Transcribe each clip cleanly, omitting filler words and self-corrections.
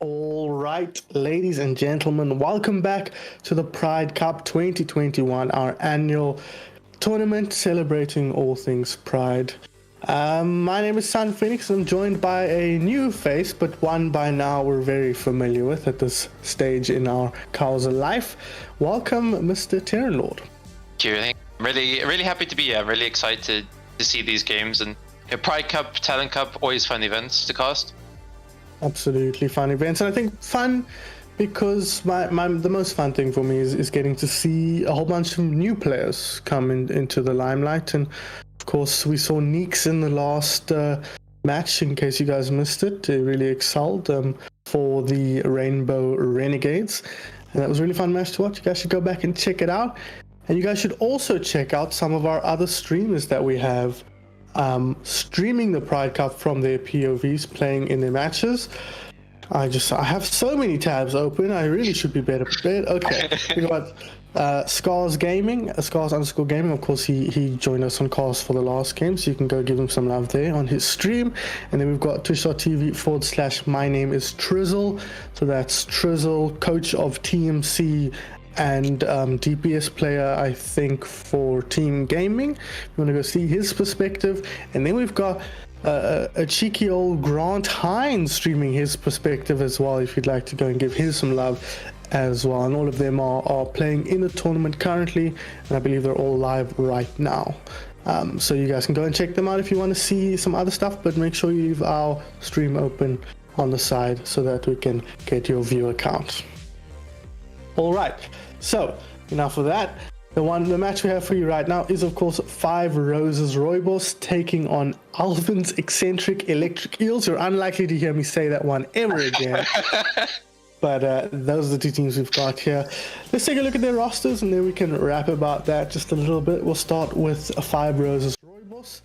All right, ladies and gentlemen, welcome back to the Pride Cup 2021, our annual tournament celebrating all things Pride. My name is SunPheonyx, and I'm joined by a new face, but one by now we're very familiar with at this stage in our PUGs-esque life. Welcome, Mr. TerranLord. Thank you. I'm really happy to be here. I'm really excited to see these games, and Pride Cup, Talent Cup, always fun events to cast. Absolutely fun events, and I think fun because the most fun thing for me is getting to see a whole bunch of new players come into the limelight. And of course we saw Neeks in the last match, in case you guys missed it. They really excelled for the Rainbow Renegades, and that was a really fun match to watch. You guys should go back and check it out, and you guys should also check out some of our other streamers that we have streaming the Pride Cup from their POVs, playing in their matches. I have so many tabs open. I really should be better prepared. Okay, we got Skarzz Gaming, Skarzz_Gaming. Of course, he joined us on cast for the last game, so you can go give him some love there on his stream. And then we've got twitch.tv/my name is Trizzle. So that's Trizzle, coach of TMC and DPS player, I think, for Team Gaming. You want to go see his perspective. And then we've got a cheeky old Grant Hines streaming his perspective as well, if you'd like to go and give him some love as well. And all of them are playing in the tournament currently, and I believe they're all live right now. So you guys can go and check them out if you want to see some other stuff, but make sure you leave our stream open on the side so that we can get your viewer count. All right, so enough of that. The match we have for you right now is, of course, 5 Roses Rooibos taking on Elven's Eccentric Electric Eels. You're unlikely to hear me say that one ever again. But those are the two teams we've got here. Let's take a look at their rosters, and then we can rap about that just a little bit. We'll start with 5 Roses Rooibos.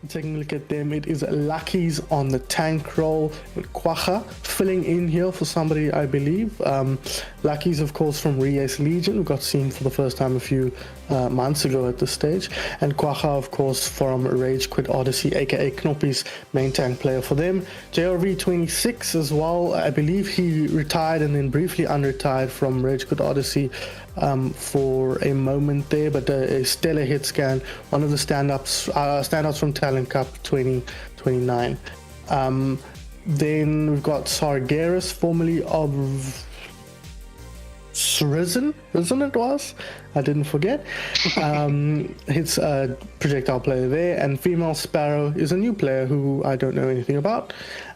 Taking a look at them, it is Lucky's on the tank role, with Quagga filling in here for somebody, I believe. Lucky's, of course, from Re-Ace Legion. We got to see him for the first time a few months ago at this stage. And Quagga, of course, from Rage Quit Odyssey, aka Knoppy's main tank player for them. JRV26 as well. I believe he retired and then briefly unretired from Rage Quit Odyssey for a moment there, but a stellar hit scan, one of the standouts from Talent Cup 2029. Then we've got Sargeras, formerly of Risen it was, I didn't forget. It's a projectile player there, and Female Sparrow is a new player who I don't know anything about.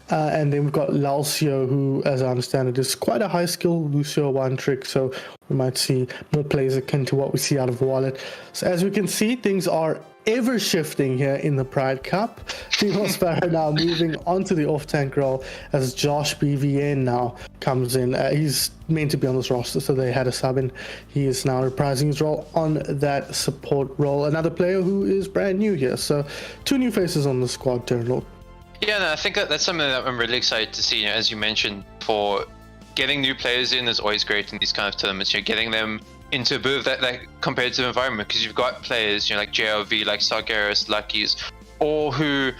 And then we've got Lalcio, who, as I understand it, is quite a high skill Lucio one trick, so we might see more plays akin to what we see out of Wallet. So as we can see, things are ever shifting here in the Pride Cup. Female Sparrow now moving onto the off-tank role as Josh BVN now comes in. He's meant to be on this roster, so they had a sub in. He is now reprising his role on that support role. Another player who is brand new here, so 2 new faces on the squad, TerranLord. Yeah, no, I think that's something that I'm really excited to see. As you mentioned, for getting new players in is always great in these kind of tournaments. Getting them into a bit of that competitive environment, because you've got players, like JRV, like Sargeras, Lucky's, all who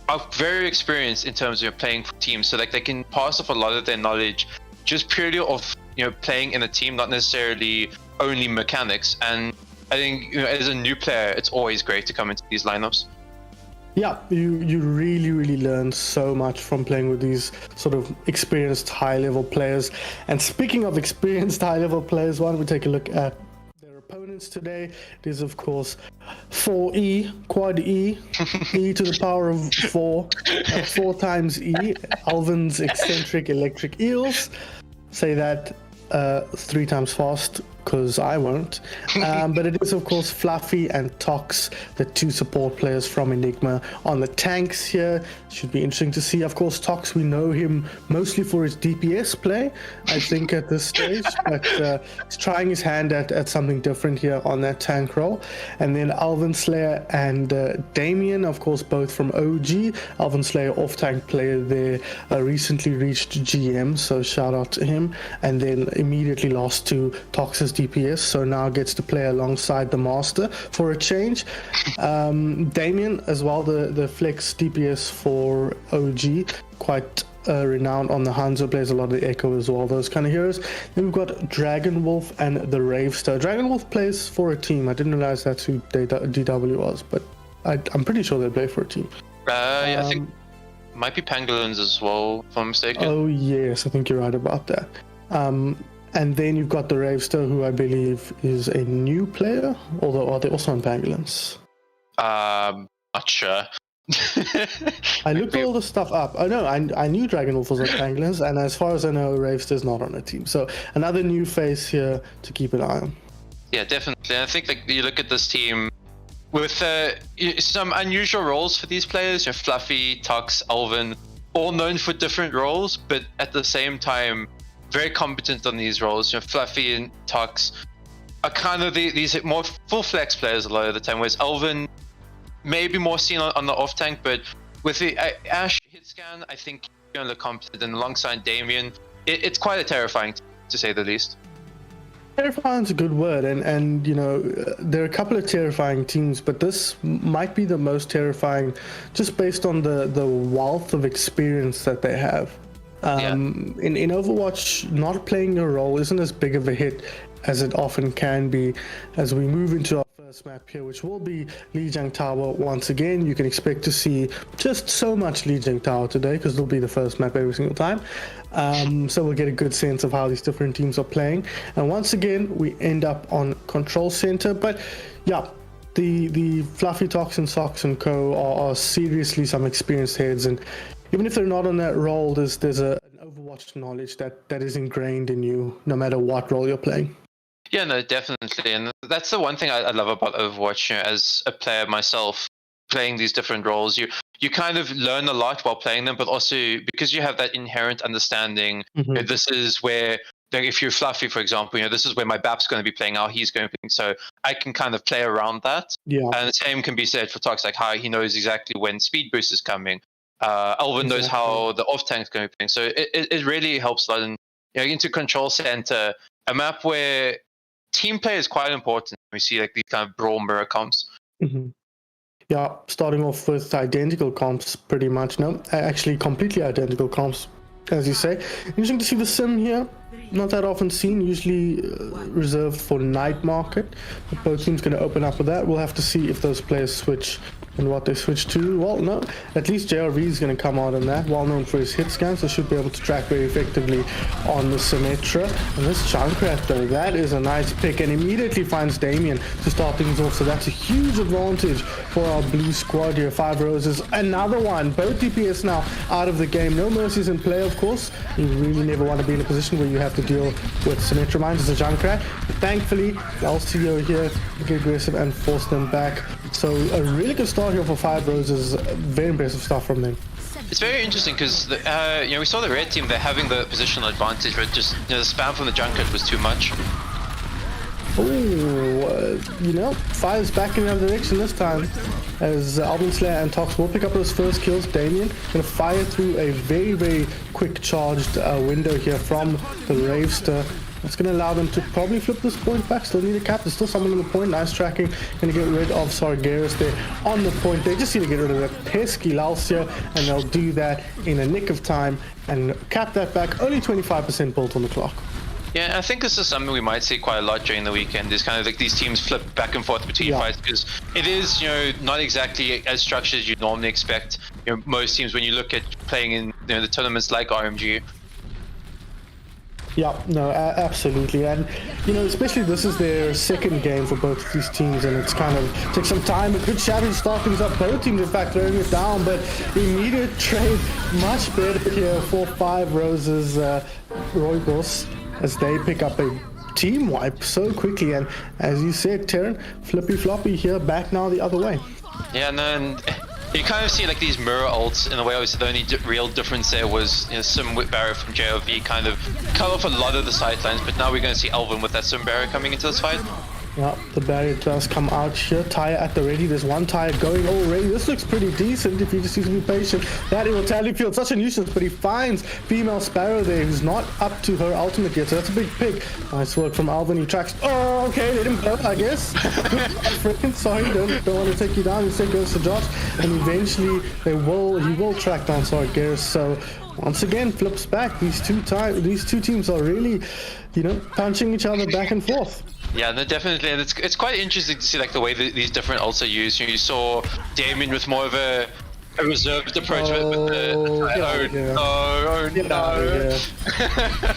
are very experienced in terms of playing for teams, so they can pass off a lot of their knowledge just purely of playing in a team, not necessarily only mechanics. And I think as a new player, it's always great to come into these lineups. Yeah, you really learn so much from playing with these sort of experienced high-level players. And speaking of experienced high-level players, why don't we take a look at their opponents today? It is, of course, 4E, quad E, E to the power of 4, 4 times E, Elven's Eccentric Electric Eels. Say that 3 times fast, because I won't. But it is, of course, Fluffy and Tocs, the 2 support players from Enigma on the tanks here. Should be interesting to see. Of course, Tocs, we know him mostly for his DPS play, I think, at this stage, but he's trying his hand at something different here on that tank role. And then Elven Slayer and Damien, of course, both from OG. Elven Slayer off-tank player there, recently reached GM, so shout out to him. And then immediately lost to Tocs' DPS, so now gets to play alongside the Master for a change. Damien as well, the flex DPS for OG, quite renowned on the Hanzo, plays a lot of the Echo as well, those kind of heroes. Then we've got Dragon Wolf and the Ravester. Dragon Wolf plays for a team. I didn't realize that's who DW was, but I'm pretty sure they play for a team. Yeah, I think might be Pangolins as well, if I'm mistaken. Oh yes, I think you're right about that. And then you've got the Ravester, who I believe is a new player, although are they also on Pangolins? Not sure. I looked all the stuff up. Oh no, I knew Dragon Wolf was on Pangolins, and as far as I know, Ravester's not on a team. So another new face here to keep an eye on. Yeah, definitely. I think like you look at this team with some unusual roles for these players. Fluffy, Tocs, Elven, all known for different roles, but at the same time, very competent on these roles. Fluffy and Tocs are kind of these more full flex players a lot of the time, whereas Elven maybe more seen on the off tank, but with the Ashe hit scan, I think you're the competent, and alongside Damien, it's quite a terrifying to say the least. Terrifying is a good word, and there are a couple of terrifying teams, but this might be the most terrifying just based on the wealth of experience that they have. In Overwatch, not playing a role isn't as big of a hit as it often can be. As we move into our first map here, which will be Lijiang Tower once again, you can expect to see just so much Lijiang Tower today, because it'll be the first map every single time. So we'll get a good sense of how these different teams are playing. And once again, we end up on Control Center. But yeah, the Fluffy TocsInSocks and co are seriously some experienced heads, and even if they're not on that role, there's an Overwatch knowledge that is ingrained in you, no matter what role you're playing. Yeah, no, definitely. And that's the one thing I love about Overwatch, as a player myself, playing these different roles. You kind of learn a lot while playing them, but also because you have that inherent understanding, this is where, like, if you're Fluffy, for example, this is where my BAP's going to be playing, how he's going to be. So I can kind of play around that. Yeah. And the same can be said for Tocs, like how he knows exactly when speed boost is coming. Elven knows how the off tank's going to be playing. So it really helps a lot. Into Control Center, a map where team play is quite important. We see like these kind of brawl mirror comps. Yeah, starting off with identical comps, pretty much. No, actually completely identical comps, as you say. Interesting to see the sim here. Not that often seen, usually reserved for night market. But both teams going to open up with that. We'll have to see if those players switch and what they switch to. Well, no, at least JRV is going to come out on that, well known for his hit scans, so should be able to track very effectively on the Symmetra. And this Junkrat though, that is a nice pick, and immediately finds Damien to start things off, so that's a huge advantage for our blue squad here. 5 roses, another one, both DPS now out of the game. No mercies in play, of course. You really never want to be in a position where you have to deal with Symmetra mines as a Junkrat. But thankfully, the LCO here get aggressive and force them back. So a really good start here for 5 roses. Very impressive stuff from them. It's very interesting because we saw the red team, they're having the positional advantage, but just the spam from the Junkrat was too much. Oh, Fire's back in the other direction this time, as Alvin Slayer and Tocs will pick up those first kills. Damien gonna fire through a very, very quick charged window here from the Ravester. It's going to allow them to probably flip this point back. Still need a cap. There's still someone on the point. Nice tracking. Going to get rid of Skarzz there on the point. They just need to get rid of that pesky Lalsia, and they'll do that in a nick of time and cap that back. Only 25% built on the clock. Yeah, I think this is something we might see quite a lot during the weekend. Is kind of like these teams flip back and forth between fights, because it is, not exactly as structured as you'd normally expect. Most teams, when you look at playing in the tournaments like RMG. Yeah, no, absolutely. And, especially this is their second game for both of these teams, and it's kind of takes some time. A good shadow to start things up. Both teams, in fact, throwing it down, but immediate trade, much better here for 5 roses, Rooibos, as they pick up a team wipe so quickly. And as you said, Terran, flippy floppy here, back now the other way. Yeah, no, and you kind of see like these mirror ults in a way. Obviously, the only real difference there was Sim with Barrier from JOV kind of cut off a lot of the sidelines, but now we're going to see Elven with that Sim Barrier coming into this fight. Yeah, the barrier does come out here. Tire at the ready. There's one tire going already. This looks pretty decent if you just need to be patient. That immortality field, such a nuisance, but he finds female Sparrow there who's not up to her ultimate yet, so that's a big pick. Nice work from Elven. He tracks. Oh, okay, let him go, I guess. Sorry, don't want to take you down. Instead goes to Josh, and eventually he will track down Skarzz. So once again flips back. These two teams are really, punching each other back and forth. Yeah, no, definitely, and it's quite interesting to see like the way that these different ults are used. You saw Damien with more of a reserved approach with the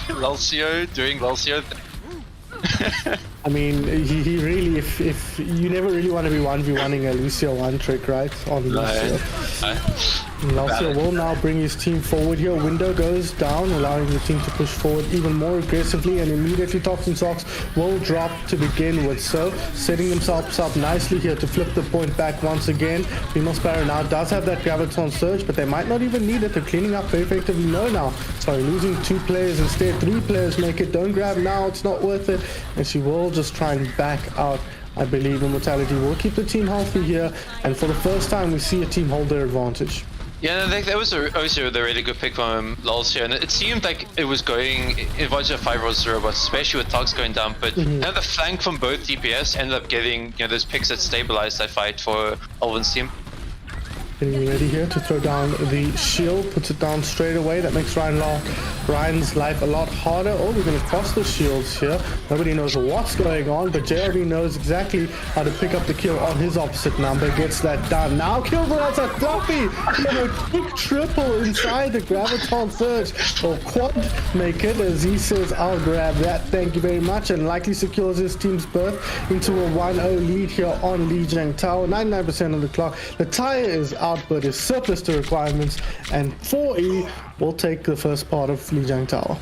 Lulcio doing Lulcio. I mean, he really, if you never really want to be 1v1ing a Lucio one trick, right? On Lucio. Lulcio will now bring his team forward here. Window goes down, allowing the team to push forward even more aggressively, and immediately TocsInSocks will drop to begin with. So, setting themselves up nicely here to flip the point back once again. Female Sparrow now does have that Graviton Surge, but they might not even need it. They're cleaning up very effectively. No, now. Sorry, losing 2 players instead. 3 players make it. Don't grab now. It's not worth it. And she will just try and back out. I believe Immortality will keep the team healthy here, and for the first time we see a team hold their advantage. Yeah, no, that was also a really good pick from Lulcio, and it seemed like it was going in advantage of 5 rows robots, especially with Tox going down, but now the flank from both DPS ended up getting those picks that stabilized that fight for Elven's team. Getting ready here to throw down the shield, puts it down straight away. That makes Ryan's life a lot harder. Oh, we're going to cross the shields here. Nobody knows what's going on, but JRB knows exactly how to pick up the kill on his opposite number. Gets that done. Now kills it outside Fluffy. A quick triple inside the Graviton Surge. Or quad make it, as he says, I'll grab that. Thank you very much. And likely secures his team's berth into a 1-0 lead here on Lijiang Tower. 99% of the clock. The tire is out, but is surplus to requirements, and 4E will take the first part of Lijiang Tower.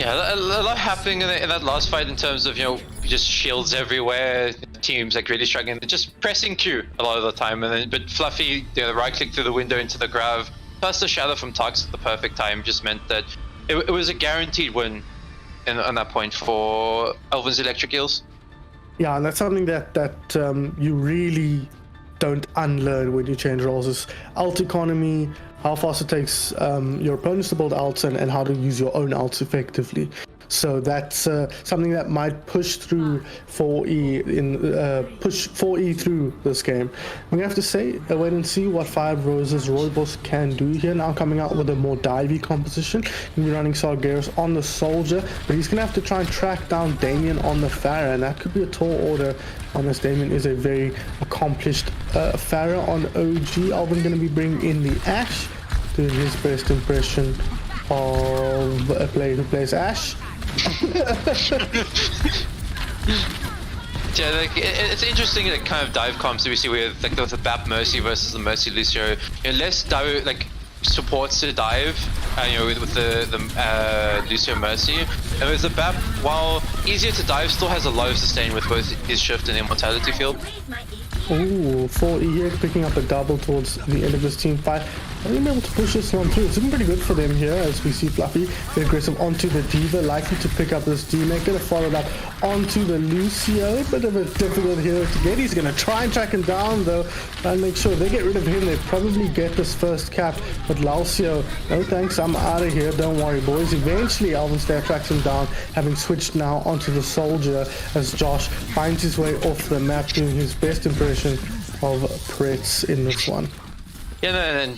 Yeah, a lot happening in that last fight in terms of just shields everywhere, teams like really struggling, just pressing Q a lot of the time, and then but Fluffy, the right click through the window into the grav, plus the shadow from Tox at the perfect time just meant that it was a guaranteed win on that point for Elven's Electric Eels. Yeah, and that's something that you really don't unlearn when you change roles, is ult economy, how fast it takes your opponents to build ults, and how to use your own ults effectively. So that's something that might push through 4E push 4E through this game. We're gonna have to wait and see what 5 Roses Rooibos can do here. Now coming out with a more divey composition. He'll be running Sargeras on the Soldier, but he's gonna have to try and track down Damien on the Pharah, and that could be a tall order, unless Damien is a very accomplished Pharah on OG. Elven gonna be bringing in the Ashe, doing his best impression of a player who plays Ashe. Yeah, like it's interesting that kind of dive comps that we see with the BAP Mercy versus the Mercy Lucio. Less dive supports to dive, with the Lucio Mercy, and with the BAP, while easier to dive, still has a lot of sustain with both his shift and immortality field. Ooh, 4E here picking up a double towards the end of this team fight. Are they able to push this one through? It's looking pretty good for them here, as we see Fluffy get aggressive onto the Diva, likely to pick up this D-Make. Gonna follow that onto the Lucio. Bit of a difficult hero to get. He's gonna try and track him down though, and make sure they get rid of him. They probably get this first cap, but Lulcio, no thanks, I'm out of here. Don't worry, boys. Eventually, Elven Slayer tracks him down, having switched now onto the Soldier, as Josh finds his way off the map, doing his best impression of Pretz in this one. Yeah, and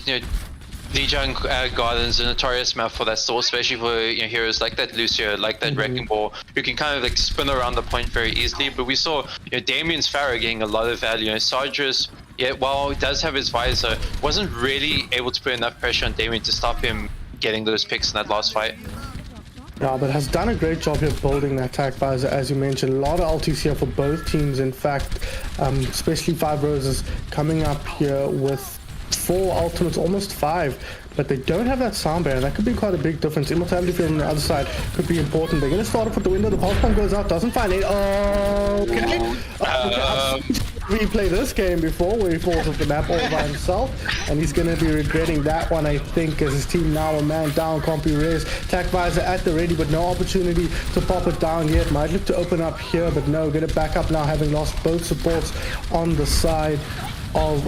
Lijiang Gardens a notorious map for that sort, especially for heroes like that Lucio, like that Wrecking Ball, who can kind of spin around the point very easily. But we saw Damien's Pharah getting a lot of value. Sargeras, while he does have his visor, wasn't really able to put enough pressure on Damien to stop him getting those picks in that last fight. Yeah, but has done a great job here building that attack visor, as you mentioned. A lot of ultis here for both teams, in fact, especially 5 Roses coming up here with 4 ultimates, almost 5, but they don't have that sound barrier. That could be quite a big difference. Immortality field on the other side could be important. They're going to start off with the window. The pulse pump goes out, doesn't find it. Okay. Replay this game before, where he falls off the map all by himself, and he's going to be regretting that one, I think, as his team now a man down. Can't be raised. Attack visor at the ready, but no opportunity to pop it down yet. Might look to open up here, but no, get it back up now, having lost both supports on the side of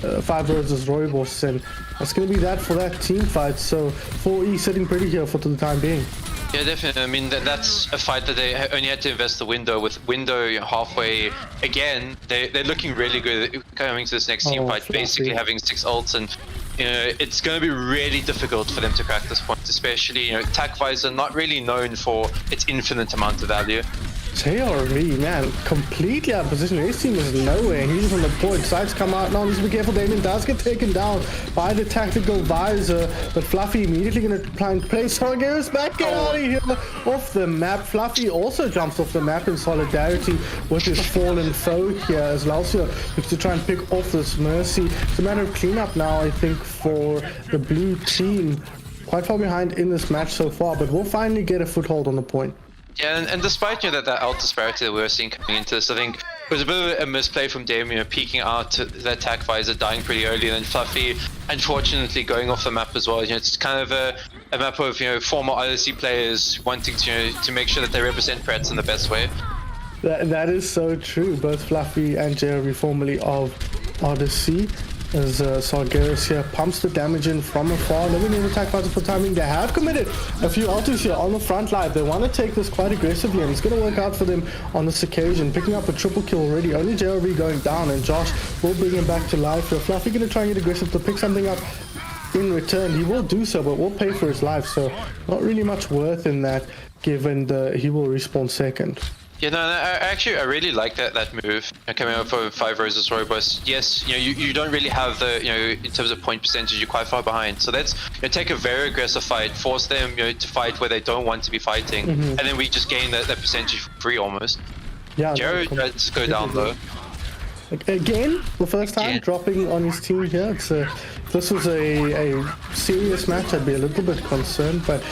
5 Roses Rooibos, and that's going to be that for that team fight. So 4E sitting pretty here for the time being. Yeah, definitely. I mean, that's a fight that they only had to invest the window. With window halfway again, they're looking really good coming to this next team fight, basically having 6 ults, and it's going to be really difficult for them to crack this point, especially, TechVisor not really known for its infinite amount of value. JRV, man, completely out of position. His team is nowhere. He's on the point. Sights come out now. Needs to be careful. Damien does get taken down by the tactical visor, but Fluffy immediately going to try and place Sargeras back out of here off the map. Fluffy also jumps off the map in solidarity with his fallen foe here as Lausio looks to try and pick off this Mercy. It's a matter of cleanup now, I think, for the blue team. Quite far behind in this match so far, but we'll finally get a foothold on the point. Yeah, and despite that ult disparity that we were seeing coming into this, I think it was a bit of a misplay from Damien, peeking out the attack visor, dying pretty early, and then Fluffy, unfortunately, going off the map as well. It's kind of a map of former Odyssey players wanting to make sure that they represent Pretz in the best way. That is so true. Both Fluffy and Jeremy, formerly of Odyssey. As Sargeras here pumps the damage in from afar. Never need attack visor for timing. They have committed a few ultis here on the front line. They want to take this quite aggressively, and it's going to work out for them on this occasion. Picking up a triple kill already. Only JRV going down, and Josh will bring him back to life here. Fluffy going to try and get aggressive to pick something up in return. He will do so, but will pay for his life. So not really much worth in that, given he will respawn second. Yeah, no, I really like that move coming up for 5 roses Rooibos. Yes, you don't really have the in terms of point percentage, you're quite far behind. So let's take a very aggressive fight, force them to fight where they don't want to be fighting, and then we just gain that percentage for free almost. Yeah, Jared tries to go down though. Again, the first time dropping on his team here. This was a serious match. I'd be a little bit concerned, but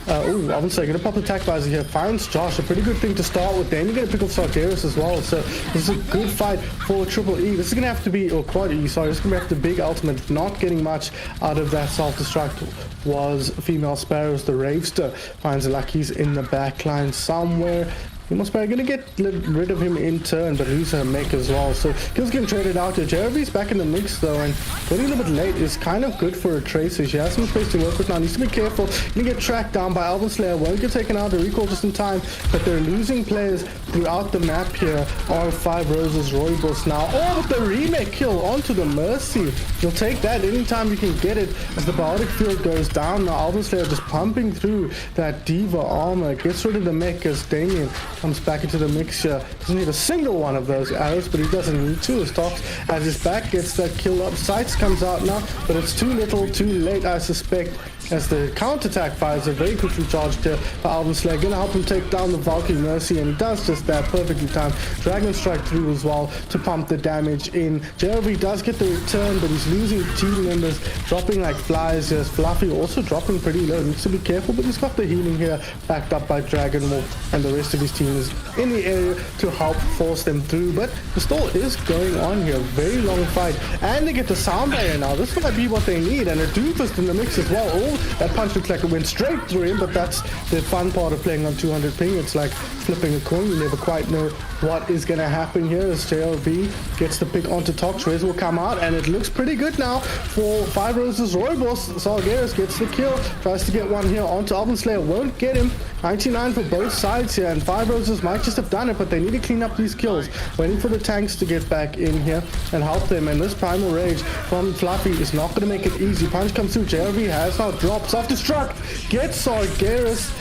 obviously going to pop the attack visor here. Finds Josh, a pretty good thing to start with. Then you're going to pick up Sargeras as well. So this is a good fight for Triple E. This is going to have to be, or Quad E, sorry, this is going to have the big ultimate. Not getting much out of that self-destruct was Female Sparrows. The Ravester finds Lucky's in the backline somewhere. Female Sparrow going to get rid of him in turn, but lose her mech as well. So kills getting traded out here. JRV's back in the mix though, and getting a little bit late is kind of good for a Tracer. She has some space to work with now. Needs to be careful. Going to get tracked down by Elven Slayer. Won't get taken out. The recall just in time, but they're losing players throughout the map here. Are 5 roses Rooibos now. Oh, with the remake kill onto the Mercy. You'll take that anytime you can get it as the Biotic Field goes down. Now Elven Slayer just pumping through that Diva armor. Gets rid of the mech as Damien comes back into the mixture. Doesn't need a single one of those arrows, but he doesn't need to. As Tocs as his back gets that kill up. Sights comes out now, but it's too little, too late, I suspect, as the counterattack fires are very quickly charged here by Elven Slayer. Gonna help him take down the Valkyrie Mercy, and he does just that perfectly timed. Dragon Strike through as well to pump the damage in. JRV does get the return, but he's losing team members, dropping like flies. Yes, Fluffy also dropping pretty low. Needs to be careful, but he's got the healing here, backed up by Dragon Wolf, and the rest of his team is in the area to help force them through. But the stall is going on here. Very long fight, and they get the sound barrier now. This might be what they need, and a Doomfist in the mix as well. Oh, that punch looks like it went straight through him, but that's the fun part of playing on 200 ping. It's like flipping a coin. You never quite know what is going to happen here as JLB gets the pick onto Tocs. Rez will come out, and it looks pretty good now for 5 roses Rooibos. Sargeras gets the kill, tries to get one here onto Elven Slayer, won't get him. 99 for both sides here, and 5 roses might just have done it, but they need to clean up these kills. Waiting for the tanks to get back in here and help them, and this Primal Rage from Fluffy is not going to make it easy. Punch comes through, JRV has now dropped. Self-destruct gets Sargeras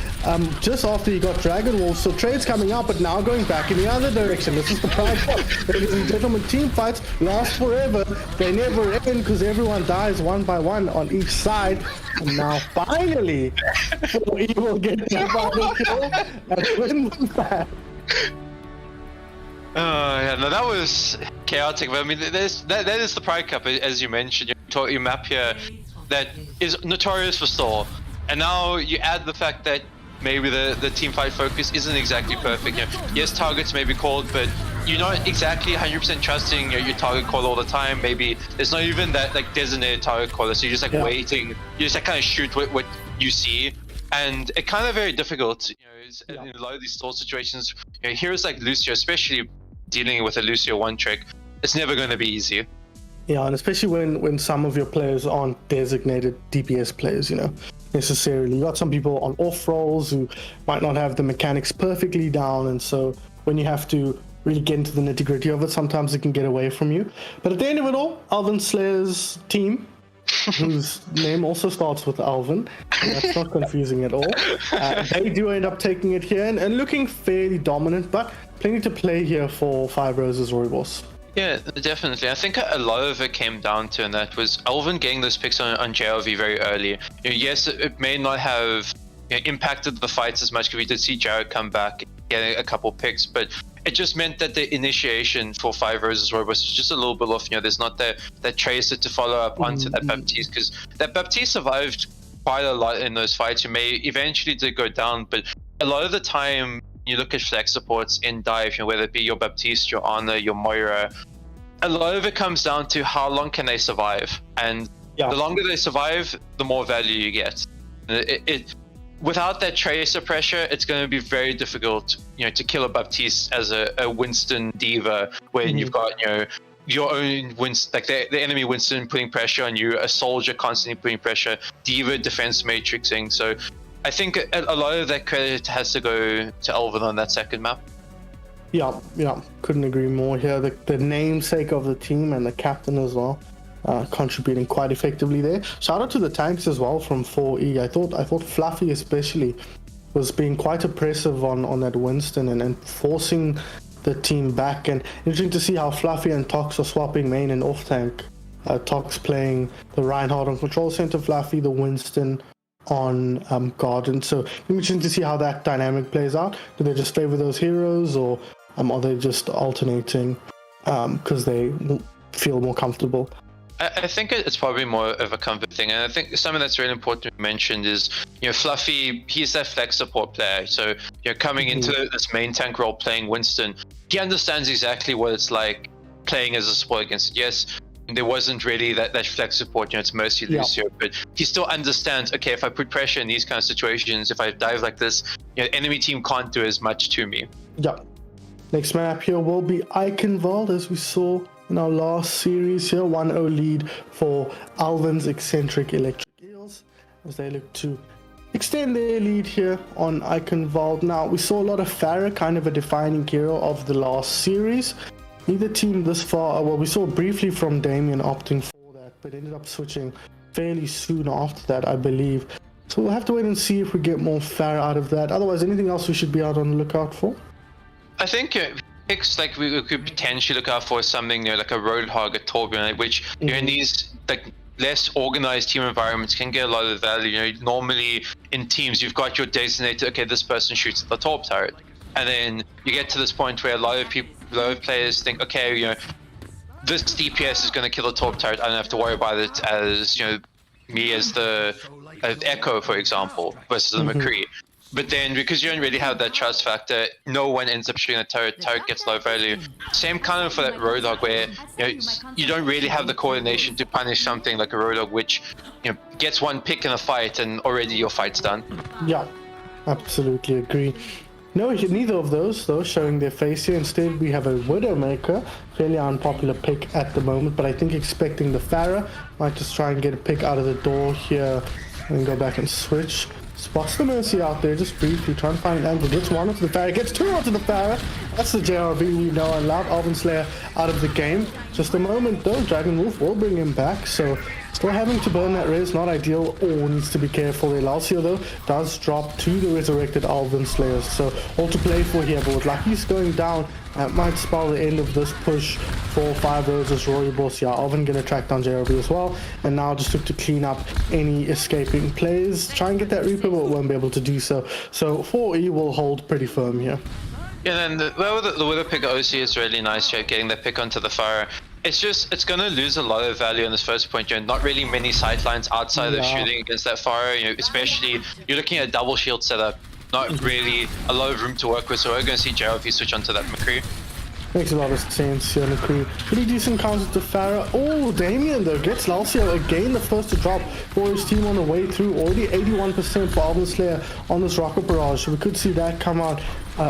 just after he got Dragon Wolf. So trades coming up, but now going back in the other direction. This is the Pride Cup. Ladies and gentlemen, team fights last forever. They never end because everyone dies one by one on each side. And now finally, we will get the final kill and win the match. Yeah, no, that was chaotic. But I mean, that is the Pride Cup, as you mentioned. You map here that is notorious for stall, and now you add the fact that maybe the team fight focus isn't exactly perfect. Yes, targets may be called, but you're not exactly 100% trusting your target call all the time. Maybe there's not even that like designated target caller, so you're just like waiting. You just like kind of shoot what you see, and it kind of very difficult. In a lot of these stall situations, heroes like Lucio, especially dealing with a Lucio one trick, it's never going to be easy. Yeah, and especially when some of your players aren't designated DPS players, necessarily. You got some people on off roles who might not have the mechanics perfectly down, and so when you have to really get into the nitty-gritty of it, sometimes it can get away from you. But at the end of it all, Elven Slayer's team whose name also starts with Elven. That's not confusing at all. They do end up taking it here and looking fairly dominant, but plenty to play here for Five Roses Rooibos. Yeah, definitely. I think a lot of it came down to, and that was Elven getting those picks on JRV very early. Yes, it may not have impacted the fights as much, because we did see Jared come back, getting a couple picks, but it just meant that the initiation for Five Roses Rooibos was just a little bit off. There's not that Tracer to follow up onto that Baptiste, because that Baptiste survived quite a lot in those fights. You may eventually did go down, but a lot of the time you look at flex supports in dive, whether it be your Baptiste, your Ana, your Moira, a lot of it comes down to how long can they survive, and the longer they survive, the more value you get. Without that Tracer pressure, it's going to be very difficult, to kill a Baptiste as a Winston diva, when you've got, your own Winston, like the enemy Winston putting pressure on you, a soldier constantly putting pressure, diva defense matrixing. So I think a lot of that credit has to go to Elven on that second map. Yeah, couldn't agree more here. The namesake of the team and the captain as well, contributing quite effectively there. Shout out to the tanks as well from 4E. I thought Fluffy especially was being quite oppressive on that Winston and forcing the team back. And interesting to see how Fluffy and Tocs are swapping main and off tank. Tocs playing the Reinhardt on control center, Fluffy the Winston on Garden. So interesting to see how that dynamic plays out. Do they just favor those heroes, or are they just alternating because they feel more comfortable? I think it's probably more of a comfort thing, and I think something that's really important to mention is, Fluffy, he's that flex support player, so coming into this main tank role playing Winston, he understands exactly what it's like playing as a support against it. Yes, there wasn't really that flex support, it's mostly Lucio, but he still understands, okay, if I put pressure in these kind of situations, if I dive like this, enemy team can't do as much to me. Yeah. Next map here will be Eichenwald, as we saw in our last series here. 1-0 lead for Elven's Eccentric Electric Eels, as they look to extend their lead here on Eichenwald. Now, we saw a lot of Farah, kind of a defining hero of the last series. Neither team this far, well, we saw briefly from Damien opting for that, but ended up switching fairly soon after that, I believe. So we'll have to wait and see if we get more Farah out of that. Otherwise, anything else we should be out on the lookout for? I think picks like we could potentially look out for something like a Roadhog, a Torbjorn, which in these like less organized team environments can get a lot of value. Normally in teams you've got your designated, okay, this person shoots at the Torb turret, and then you get to this point where a lot of players think, okay, this DPS is going to kill the Torb turret, I don't have to worry about it as me as the Echo, for example, versus the McCree. But then, because you don't really have that trust factor, no one ends up shooting a turret. Turret gets low value. Same kind of for that Roadhog, where you don't really have the coordination to punish something like a Roadhog, which gets one pick in a fight and already your fight's done. Yeah, absolutely agree. No, neither of those though showing their face here. Instead, we have a Widowmaker, fairly unpopular pick at the moment, but I think expecting the Farah might just try and get a pick out of the door here and go back and switch. Spots the Mercy out there just briefly, trying to find an angle. Gets one onto the Farah, gets two onto the Farah. That's the JRV we know and love. Elven Slayer out of the game. Just a moment though, Dragon Wolf will bring him back. So still having to burn that res, not ideal. Oh, needs to be careful. Elalcio though does drop to the resurrected Elven Slayers. So all to play for here, but with Lucky's going down, that might spell the end of this push for Five Roses Rooibos. Yeah, Elven gonna track down JRV as well, and now just look to clean up any escaping players. Try and get that Reaper, but won't be able to do so. So 4E will hold pretty firm here. Yeah, and the Widow pick OC is really nice, getting that pick onto the fire. It's gonna lose a lot of value in this first point. Not really many sightlines outside of shooting against that fire. Especially you're looking at a double shield setup. Not really a lot of room to work with, so we're going to see JLP switch onto that McCree. Makes a lot of sense here, McCree. Pretty decent counter to Farah. Oh, Damien though gets Lalcio again, the first to drop for his team on the way through. Already 81% for Elven Slayer on this Rocket Barrage, so we could see that come out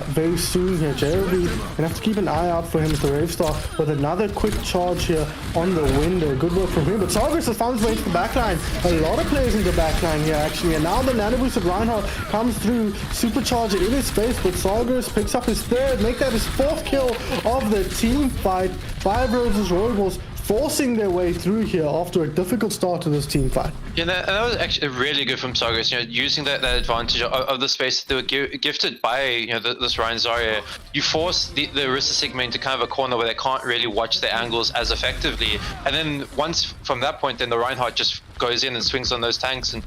very soon here. JLB gonna have to keep an eye out for him with the Rave Star with another quick charge here on the window. Good work from him, but Sarvis has found his way to the backline. A lot of players in the backline here actually, and now the Nano Boost of Reinhardt comes through, supercharge it in his face, but Sarvis picks up his third, make that his fourth kill of the team fight. Five Roses Rooibos forcing their way through here after a difficult start to this team fight. Yeah, and that was actually really good from Skarzz, using that advantage of the space that they were gifted by, this Ryan Zarya. You force the Orisa Sigma into kind of a corner where they can't really watch their angles as effectively. And then once from that point, then the Reinhardt just goes in and swings on those tanks. And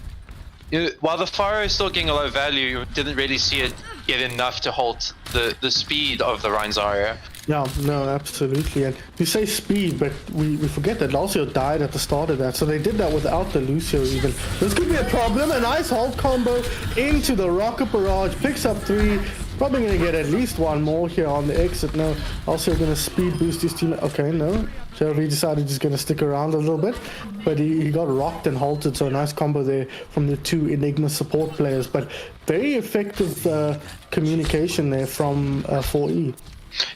while the Fire is still getting a lot of value, you didn't really see it get enough to halt the speed of the Ryan Zarya. Yeah, no, absolutely. And you say speed, but we forget that Lucio died at the start of that, so they did that without the Lucio even. This could be a problem. A nice hold combo into the Rocket Barrage, picks up 3. Probably going to get at least 1 more here on the exit. No, also going to speed boost his team. Okay, no. JLV decided he's going to stick around a little bit, but he got rocked and halted, so a nice combo there from the 2 Enigma support players. But very effective communication there from 4E.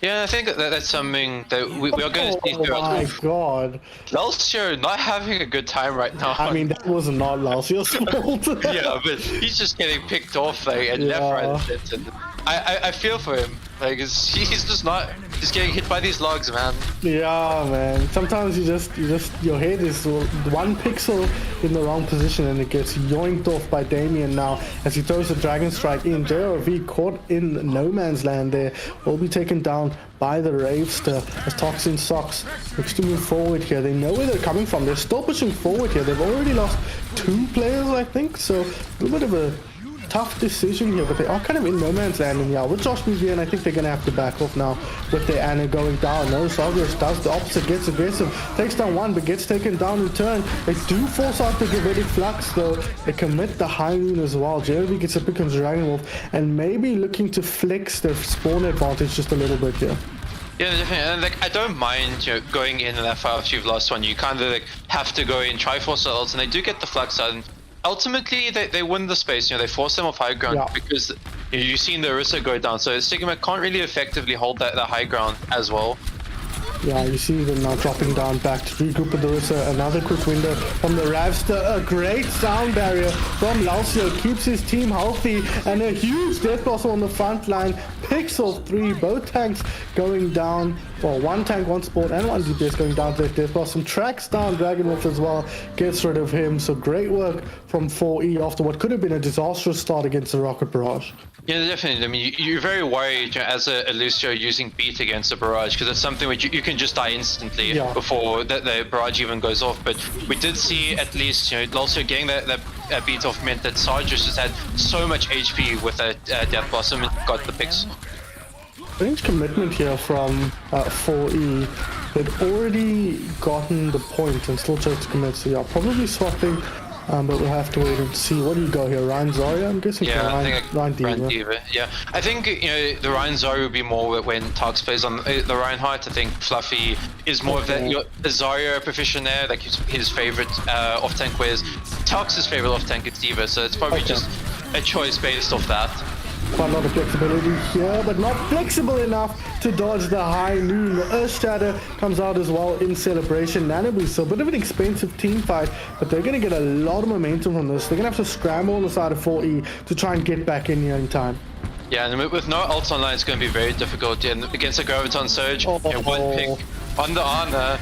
Yeah, I think that's something that we are going to see throughout. Oh my god. Lucio not having a good time right now. I mean, that was not Lucio's fault. Yeah, but he's just getting picked off and left, right, and center. I feel for him. Like, he's just not, just getting hit by these logs, man. Yeah, man. Sometimes your head is 1 pixel in the wrong position and it gets yoinked off by Damien now as he throws the Dragon Strike in. JRV caught in no man's land there. Will be taken down by the Ravester as TocsInSocks looks to move forward here. They know where they're coming from. They're still pushing forward here. They've already lost 2 players, I think. So a little bit of a tough decision here, but they are kind of in no man's land. And yeah, with Josh and I think they're gonna have to back off now with their Ana going down. No, Skarzz does the opposite, gets aggressive, takes down 1, but gets taken down in turn. They do force out the Gavetic Flux though. They commit the High Moon as well. JLV gets a pick on Dragon Wolf and maybe looking to flex their spawn advantage just a little bit here. Yeah, definitely. And like, I don't mind going in that fight after you've lost 1. You kind of have to go in, try force ults, and they do get the Flux out. And ultimately, they win the space. They force them off high ground because you've seen the Orisa go down. So Sigma can't really effectively hold that high ground as well. Yeah, you see them now dropping down back to regroup with the Orisa. Another quick window from the Ravster. A great sound barrier from Lucio. Keeps his team healthy. And a huge death blossom on the front line. Picks off 3. Both tanks going down. Well, 1 tank, 1 support, and 1 DPS going down to the death blossom. Tracks down Dragon Wolf as well. Gets rid of him. So great work from 4E after what could have been a disastrous start against the Rocket Barrage. Yeah, definitely. I mean, you're very worried as a Lucio using beat against the barrage because it's something which you can just die instantly before the barrage even goes off. But we did see at least Lucio getting that beat off meant that Sarge just had so much HP with that Death Blossom and got the picks. Strange commitment here from 4E. They'd already gotten the point and still chose to commit. So yeah, probably swapping. But we'll have to wait and see. What do you go here? Ryan Zarya? I'm guessing Ryan Diva. Yeah, I think the Ryan Zarya would be more when Tox plays on the Reinhardt. I think Fluffy is more of that Zarya proficient there, like his favorite off tank, whereas Tox's favorite off tank is Diva. So it's probably just a choice based off that. Quite a lot of flexibility here, but not flexible enough to dodge the High Noon. The Earth Shatter comes out as well in celebration. Nanabu, so a bit of an expensive team fight, but they're going to get a lot of momentum from this. They're going to have to scramble on the side of 4E to try and get back in here in time. Yeah, and with no ults online, it's going to be very difficult. And against a Graviton Surge, 1 pick on the Ana.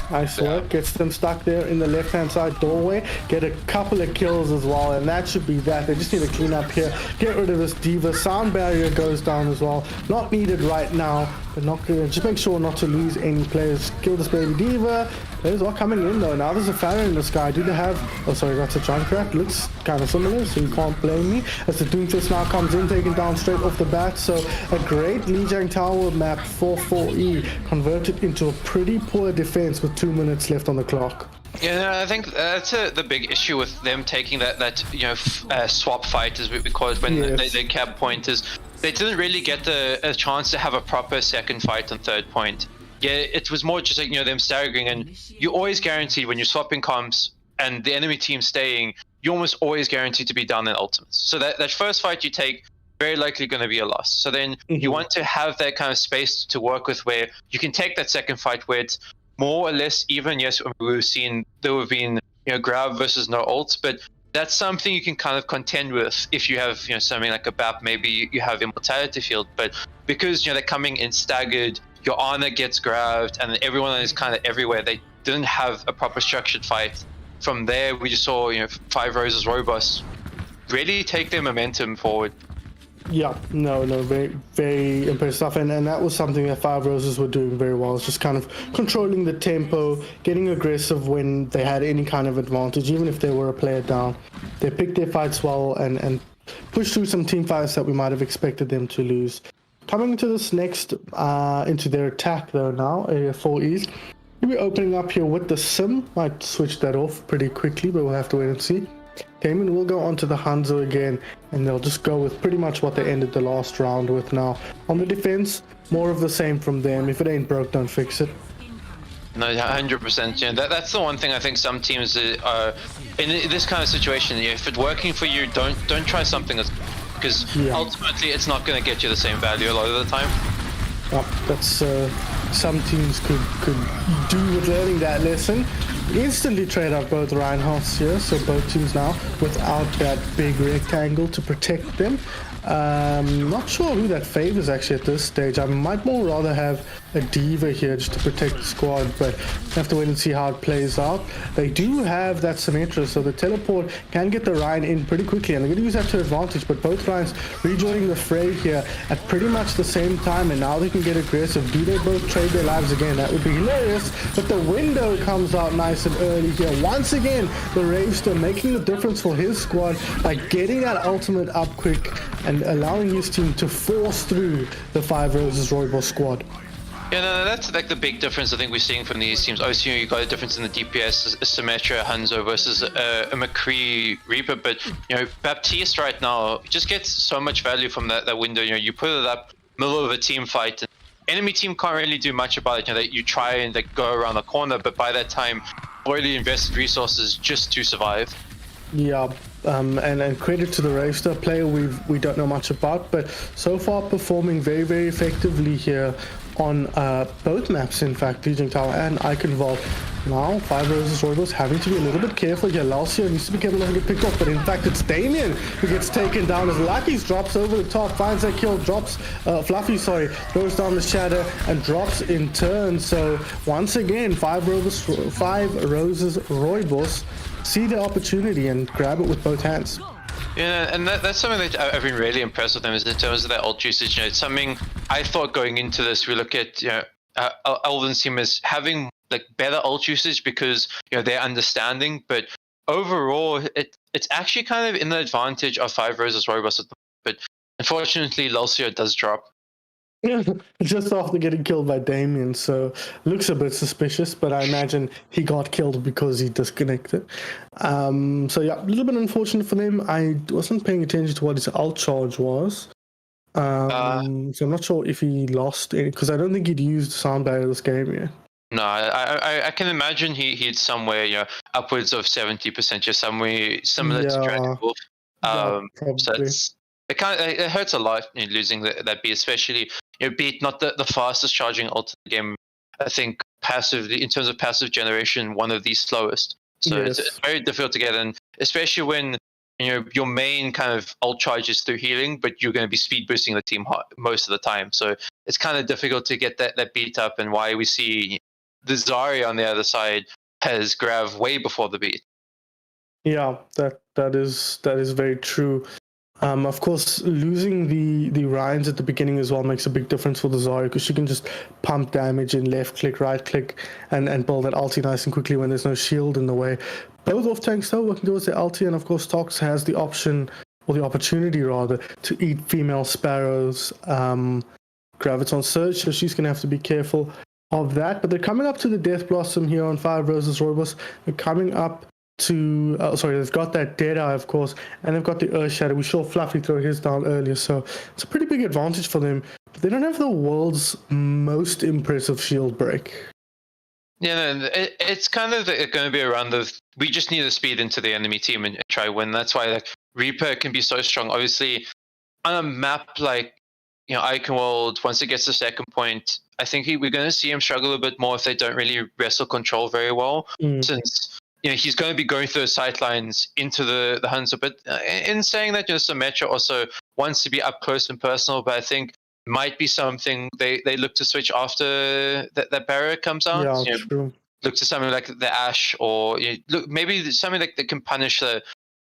Nice work, gets them stuck there in the left-hand side doorway. Get a couple of kills as well, and that should be that. They just need to clean up here, get rid of this Diva. Sound barrier goes down as well. Not needed right now, but not good. Just make sure not to lose any players. Kill this baby Diva. Players are coming in though. Now there's a Pharaoh in the sky. Do they have... Oh, sorry, that's a Junkrat. Looks kind of similar, so you can't blame me. As the Doomfist now comes in, taken down straight off the bat. So a great Lijiang Tower map for 4E, converted into a pretty poor defense with 2 minutes left on the clock. Yeah, I think that's the big issue with them taking that swap fight, as we call it, when they cap point, is they didn't really get a chance to have a proper second fight on third point. Yeah, it was more just like, them staggering, and you always guaranteed when you're swapping comps and the enemy team staying, you're almost always guaranteed to be down in ultimates. So that first fight you take, very likely going to be a loss. So then you want to have that kind of space to work with where you can take that second fight where it's more or less even. Yes, we've seen there have been grab versus no ults, but that's something you can kind of contend with if you have something like a BAP. Maybe you have Immortality Field, but because they're coming in staggered, your honor gets grabbed, and everyone is kind of everywhere. They didn't have a proper structured fight. From there, we just saw, you know, Five Roses Rooibos really take their momentum forward. Yeah, no, very, very impressive stuff, and that was something that Five Roses were doing very well. It's just kind of controlling the tempo, getting aggressive when they had any kind of advantage, even if they were a player down. They picked their fights well and pushed through some team fights that we might have expected them to lose. Coming into this next, into their attack though now, area 4 East. We're opening up here with the Sim. Might switch that off pretty quickly, but we'll have to wait and see. Cayman will go onto the Hanzo again, and they'll just go with pretty much what they ended the last round with now. On the defense, more of the same from them. If it ain't broke, don't fix it. No, 100%. You know, that's the one thing I think some teams are in this kind of situation. You know, if it's working for you, don't try something that's, because ultimately it's not going to get you the same value a lot of the time. That's some teams could do with learning that lesson. Instantly trade out both Reinhardts here, so both teams now without that big rectangle to protect them. Not sure who that favors actually at this stage. I might more rather have a Diva here just to protect the squad, but I have to wait and see how it plays out. They do have that Symmetra, so the teleport can get the Ryan in pretty quickly, and they're going to use that to advantage, but both Ryans rejoining the fray here at pretty much the same time, and now they can get aggressive. Do they both trade their lives again? That would be hilarious, but the window comes out nice and early here. Once again, the Ravester making the difference for his squad by getting that ultimate up quick and allowing his team to force through the Five Roses Rooibos squad. Yeah, no, that's like the big difference I think we're seeing from these teams. Obviously, you got a difference in the DPS, a Symmetra Hanzo versus a McCree Reaper, but you know, Baptiste right now just gets so much value from that window. You know, you put it up middle of a team fight, and enemy team can't really do much about it. You know, you try and like go around the corner, but by that time, already invested resources just to survive. Yeah, and credit to the Ravester player we don't know much about, but so far performing very, very effectively here on both maps, in fact, Legion Tower and Icon Vault. Now, Five Roses Rooibos having to be a little bit careful here. Lalcia needs to be careful not to get picked off, but in fact, it's Damien who gets taken down as Lucky's drops over the top, finds that kill, drops, Fluffy, throws down the shadow and drops in turn. So, once again, Five Roses Rooibos see the opportunity and grab it with both hands. Yeah, and that's something that I've been really impressed with them is in terms of their ult usage. You know, it's something I thought going into this. We look at, you know, Elven's team as having like better ult usage because, you know, they're understanding, but overall it's actually kind of in the advantage of Five Roses Rooibos. But unfortunately, Lalcia does drop. Yeah, just after getting killed by Damien, so looks a bit suspicious, but I imagine he got killed because he disconnected. So yeah, a little bit unfortunate for them. I wasn't paying attention to what his ult charge was. So I'm not sure if he lost any, because I don't think he'd used sound barrier this game yet. No, I can imagine he'd somewhere, you know, upwards of 70%, just somewhere similar to Dragon Wolf. So it hurts a lot, you know, losing that beat, especially, you know, beat not the fastest charging ult in the game. I think passively, in terms of passive generation, one of the slowest. So yes. it's very difficult to get in, especially when, you know, your main kind of ult charge is through healing, but you're going to be speed boosting the team most of the time. So it's kind of difficult to get that beat up, and why we see the Zarya on the other side has Grav way before the beat. Yeah, that is very true. Of course, losing the Ryans at the beginning as well makes a big difference for the Zarya, because she can just pump damage in left click, right click, and build that ulti nice and quickly when there's no shield in the way. Both off tanks though working towards the ulti, and of course Tocs has the option, or the opportunity rather, to eat female sparrows. Graviton Surge, so she's going to have to be careful of that. But they're coming up to the Death Blossom here on Five Roses Rooibos. They're coming up to they've got that Deadeye, of course, and they've got the Earth Shadow. We saw Fluffy throw his down earlier, so it's a pretty big advantage for them. But they don't have the world's most impressive shield break. Yeah, no, it's kind of going to be around we just need to speed into the enemy team and try win. That's why like Reaper can be so strong. Obviously, on a map like, you know, Eichenwald, once it gets to second point, I think we're going to see him struggle a bit more if they don't really wrestle control very well, since, you know, he's going to be going through the sightlines into the Hanzo. But in saying that, you know, Symmetra also wants to be up close and personal, but I think might be something they look to switch after that barrier comes out. Yeah, You know, true. look to something like the Ash, or look maybe something like that can punish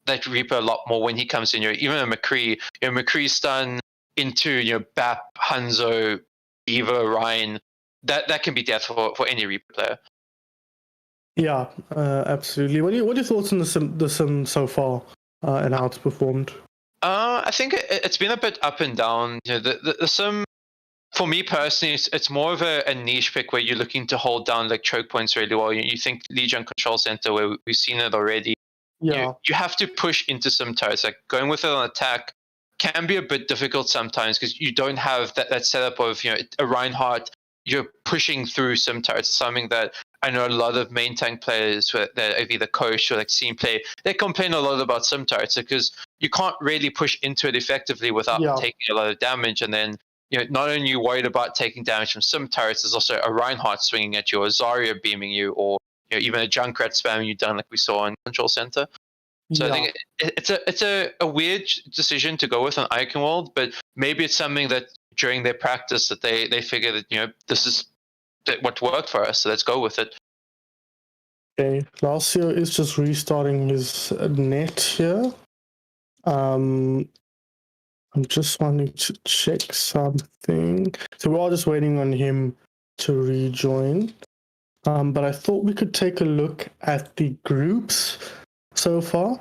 that Reaper a lot more when he comes in. Even a McCree, McCree stun into Bap, Hanzo, Eva, Ryan. That can be death for any Reaper player. Yeah, absolutely. What are your thoughts on the sim so far and how it's performed? I think it's been a bit up and down. The sim, for me personally, it's more of a niche pick where you're looking to hold down like choke points really well. You think Legion Control Center, where we've seen it already. Yeah. You have to push into some turrets. Like going with it on attack can be a bit difficult sometimes because you don't have that setup of a Reinhardt. You're pushing through some turrets. Something that I know a lot of main tank players that have either coached or like seen play. They complain a lot about some turrets because you can't really push into it effectively without taking a lot of damage. And then not only are you worried about taking damage from some turrets, there's also a Reinhardt swinging at you, or Zarya beaming you, or even a Junkrat spamming you down like we saw in Control Center. So I think it's a weird decision to go with on Iconworld, but maybe it's something that during their practice that they figure that this is what worked for us, so let's go with it. Okay, Lacio is just restarting his net here. I'm just wanting to check something. So we're all just waiting on him to rejoin. But I thought we could take a look at the groups so far.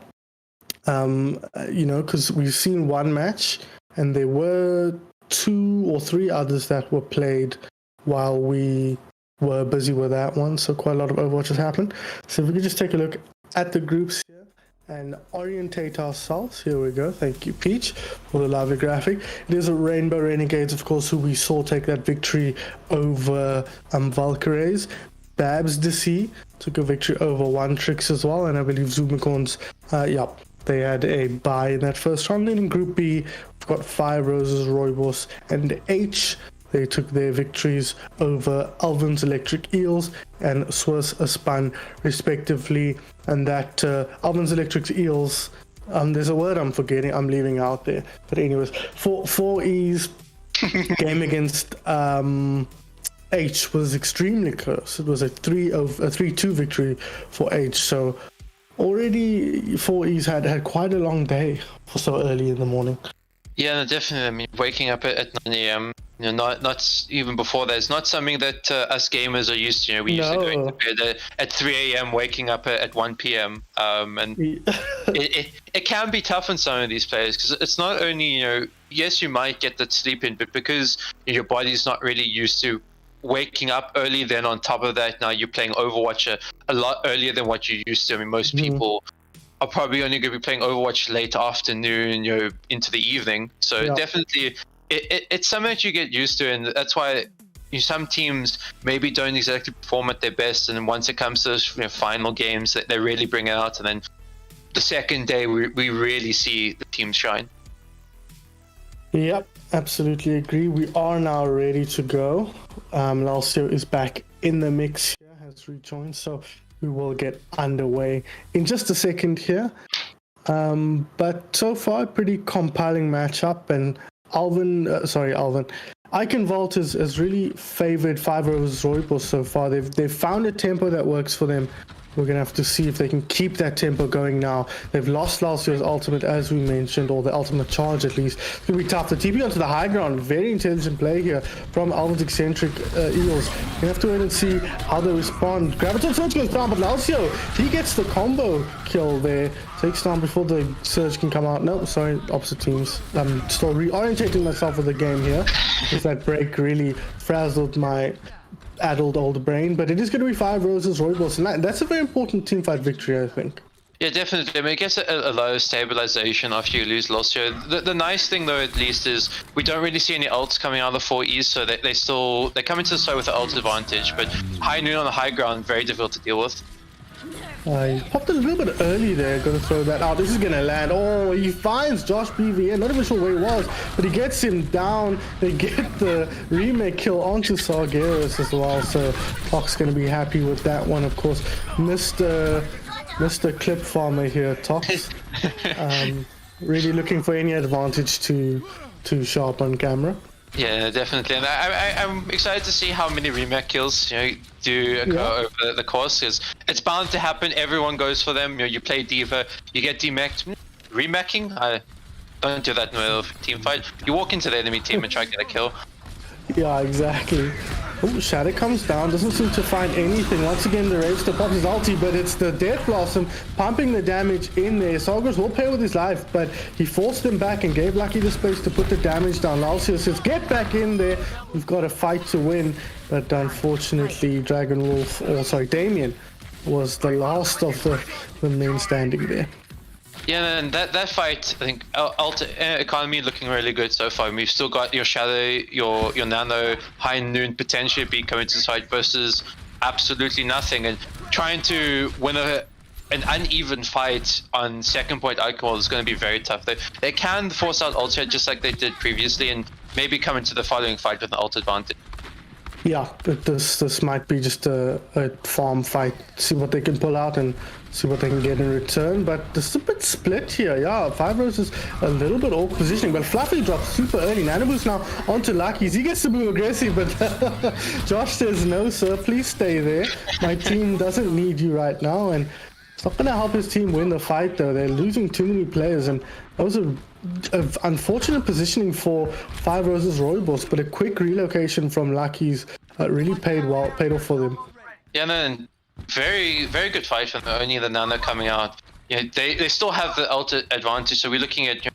Because we've seen one match and there were 2 or 3 others that were played while we were busy with that one. So quite a lot of Overwatch has happened. So if we could just take a look at the groups here and orientate ourselves. Here we go. Thank you, Peach, for the lovely graphic. It is a Rainbow Renegades, of course, who we saw take that victory over Valkyries. Babs DC took a victory over One Tricks as well, and I believe Zoomicorns, they had a bye in that first round. Then in Group B, we've got Fire Roses, Rooibos, and H. They took their victories over Elven's Electric Eels and Swiss-Spun, respectively. And that Elven's Electric Eels, there's a word I'm forgetting, I'm leaving out there. But anyways, 4E's game against H was extremely close. It was a 3-2 victory for H. So already 4E's had quite a long day for so early in the morning. Yeah, no, definitely. I mean, waking up at 9 a.m., not even before that. It's not something that us gamers are used to. We used to going to bed at 3 a.m., waking up at 1 p.m. And it can be tough on some of these players because it's not only, yes, you might get that sleep in, but because your body's not really used to waking up early, then on top of that, now you're playing Overwatch a lot earlier than what you used to. I mean, most people are probably only going to be playing Overwatch late afternoon, into the evening. So definitely, it's something that you get used to, and that's why some teams maybe don't exactly perform at their best. And then once it comes to those final games, they really bring it out. And then the second day, we really see the teams shine. Yep, absolutely agree. We are now ready to go. Lacio is back in the mix here, has rejoined, so we will get underway in just a second here. But so far, pretty compelling matchup, and Elven. Iconvault has really favored Five Roses Rooibos so far. They've found a tempo that works for them. We're going to have to see if they can keep that tempo going now. They've lost Lacio's ultimate, as we mentioned, or the ultimate charge at least. It's going to be tough. The TP onto the high ground. Very intelligent play here from Elven's Eccentric Eels. You have to wait and see how they respond. Graviton Surge goes down, but Lacio, he gets the combo kill there. Takes down before the Surge can come out. No, sorry, opposite teams. I'm still reorientating myself with the game here, because that break really frazzled my addled old brain, but it is going to be Five Roses Rooibos, and that's a very important teamfight victory, I think. Yeah, definitely. I mean, it gets a lot of stabilization after you lose Lacio. The nice thing, though, at least, is we don't really see any ults coming out of the 4Es, so they come into the side with the ult advantage, but high noon on the high ground, very difficult to deal with. I popped a little bit early there, gonna throw that out. This is gonna land. Oh, he finds Josh BVN, not even sure where he was, but he gets him down. They get the remake kill onto Sargeras as well, so Tocs gonna be happy with that one, of course. Mr. Clip Farmer here, Tocs. Really looking for any advantage to show up on camera. Yeah, definitely, and I'm excited to see how many remake kills do occur over the course, because it's bound to happen. Everyone goes for them. You play Diva, you get demeked. Remaking? Don't do that in the middle of a team fight. You walk into the enemy team and try to get a kill. Yeah, exactly. Oh, Shadow comes down, doesn't seem to find anything. Once again, the Rage to pop his ulti, but it's the Death Blossom pumping the damage in there. Skarzz will pay with his life, but he forced him back and gave Lucky the space to put the damage down. Lalsia says, get back in there. We've got a fight to win. But unfortunately, Damien was the last of the men standing there. Yeah, and that fight, I think, economy looking really good so far. We've still got your Shadow, your Nano, High Noon potentially be coming to the fight versus absolutely nothing. And trying to win an uneven fight on second point alcohol is going to be very tough. They can force out ult just like they did previously, and maybe come into the following fight with an ult advantage. Yeah, but this might be just a farm fight. See what they can pull out and see what they can get in return. But this is a bit split here. Yeah, 5 Rose is a little bit off positioning, but Fluffy drops super early. Nanoboost now onto Lucky's. He gets to move aggressive, but Josh says, no, sir, please stay there. My team doesn't need you right now. And it's not going to help his team win the fight, though. They're losing too many players, and that was a unfortunate positioning for 5 Rose's Rooibos, but a quick relocation from Lucky's really paid off for them. Yeah, man, very, very good fight from only the Nano coming out. Yeah, they still have the ult advantage, so we're looking at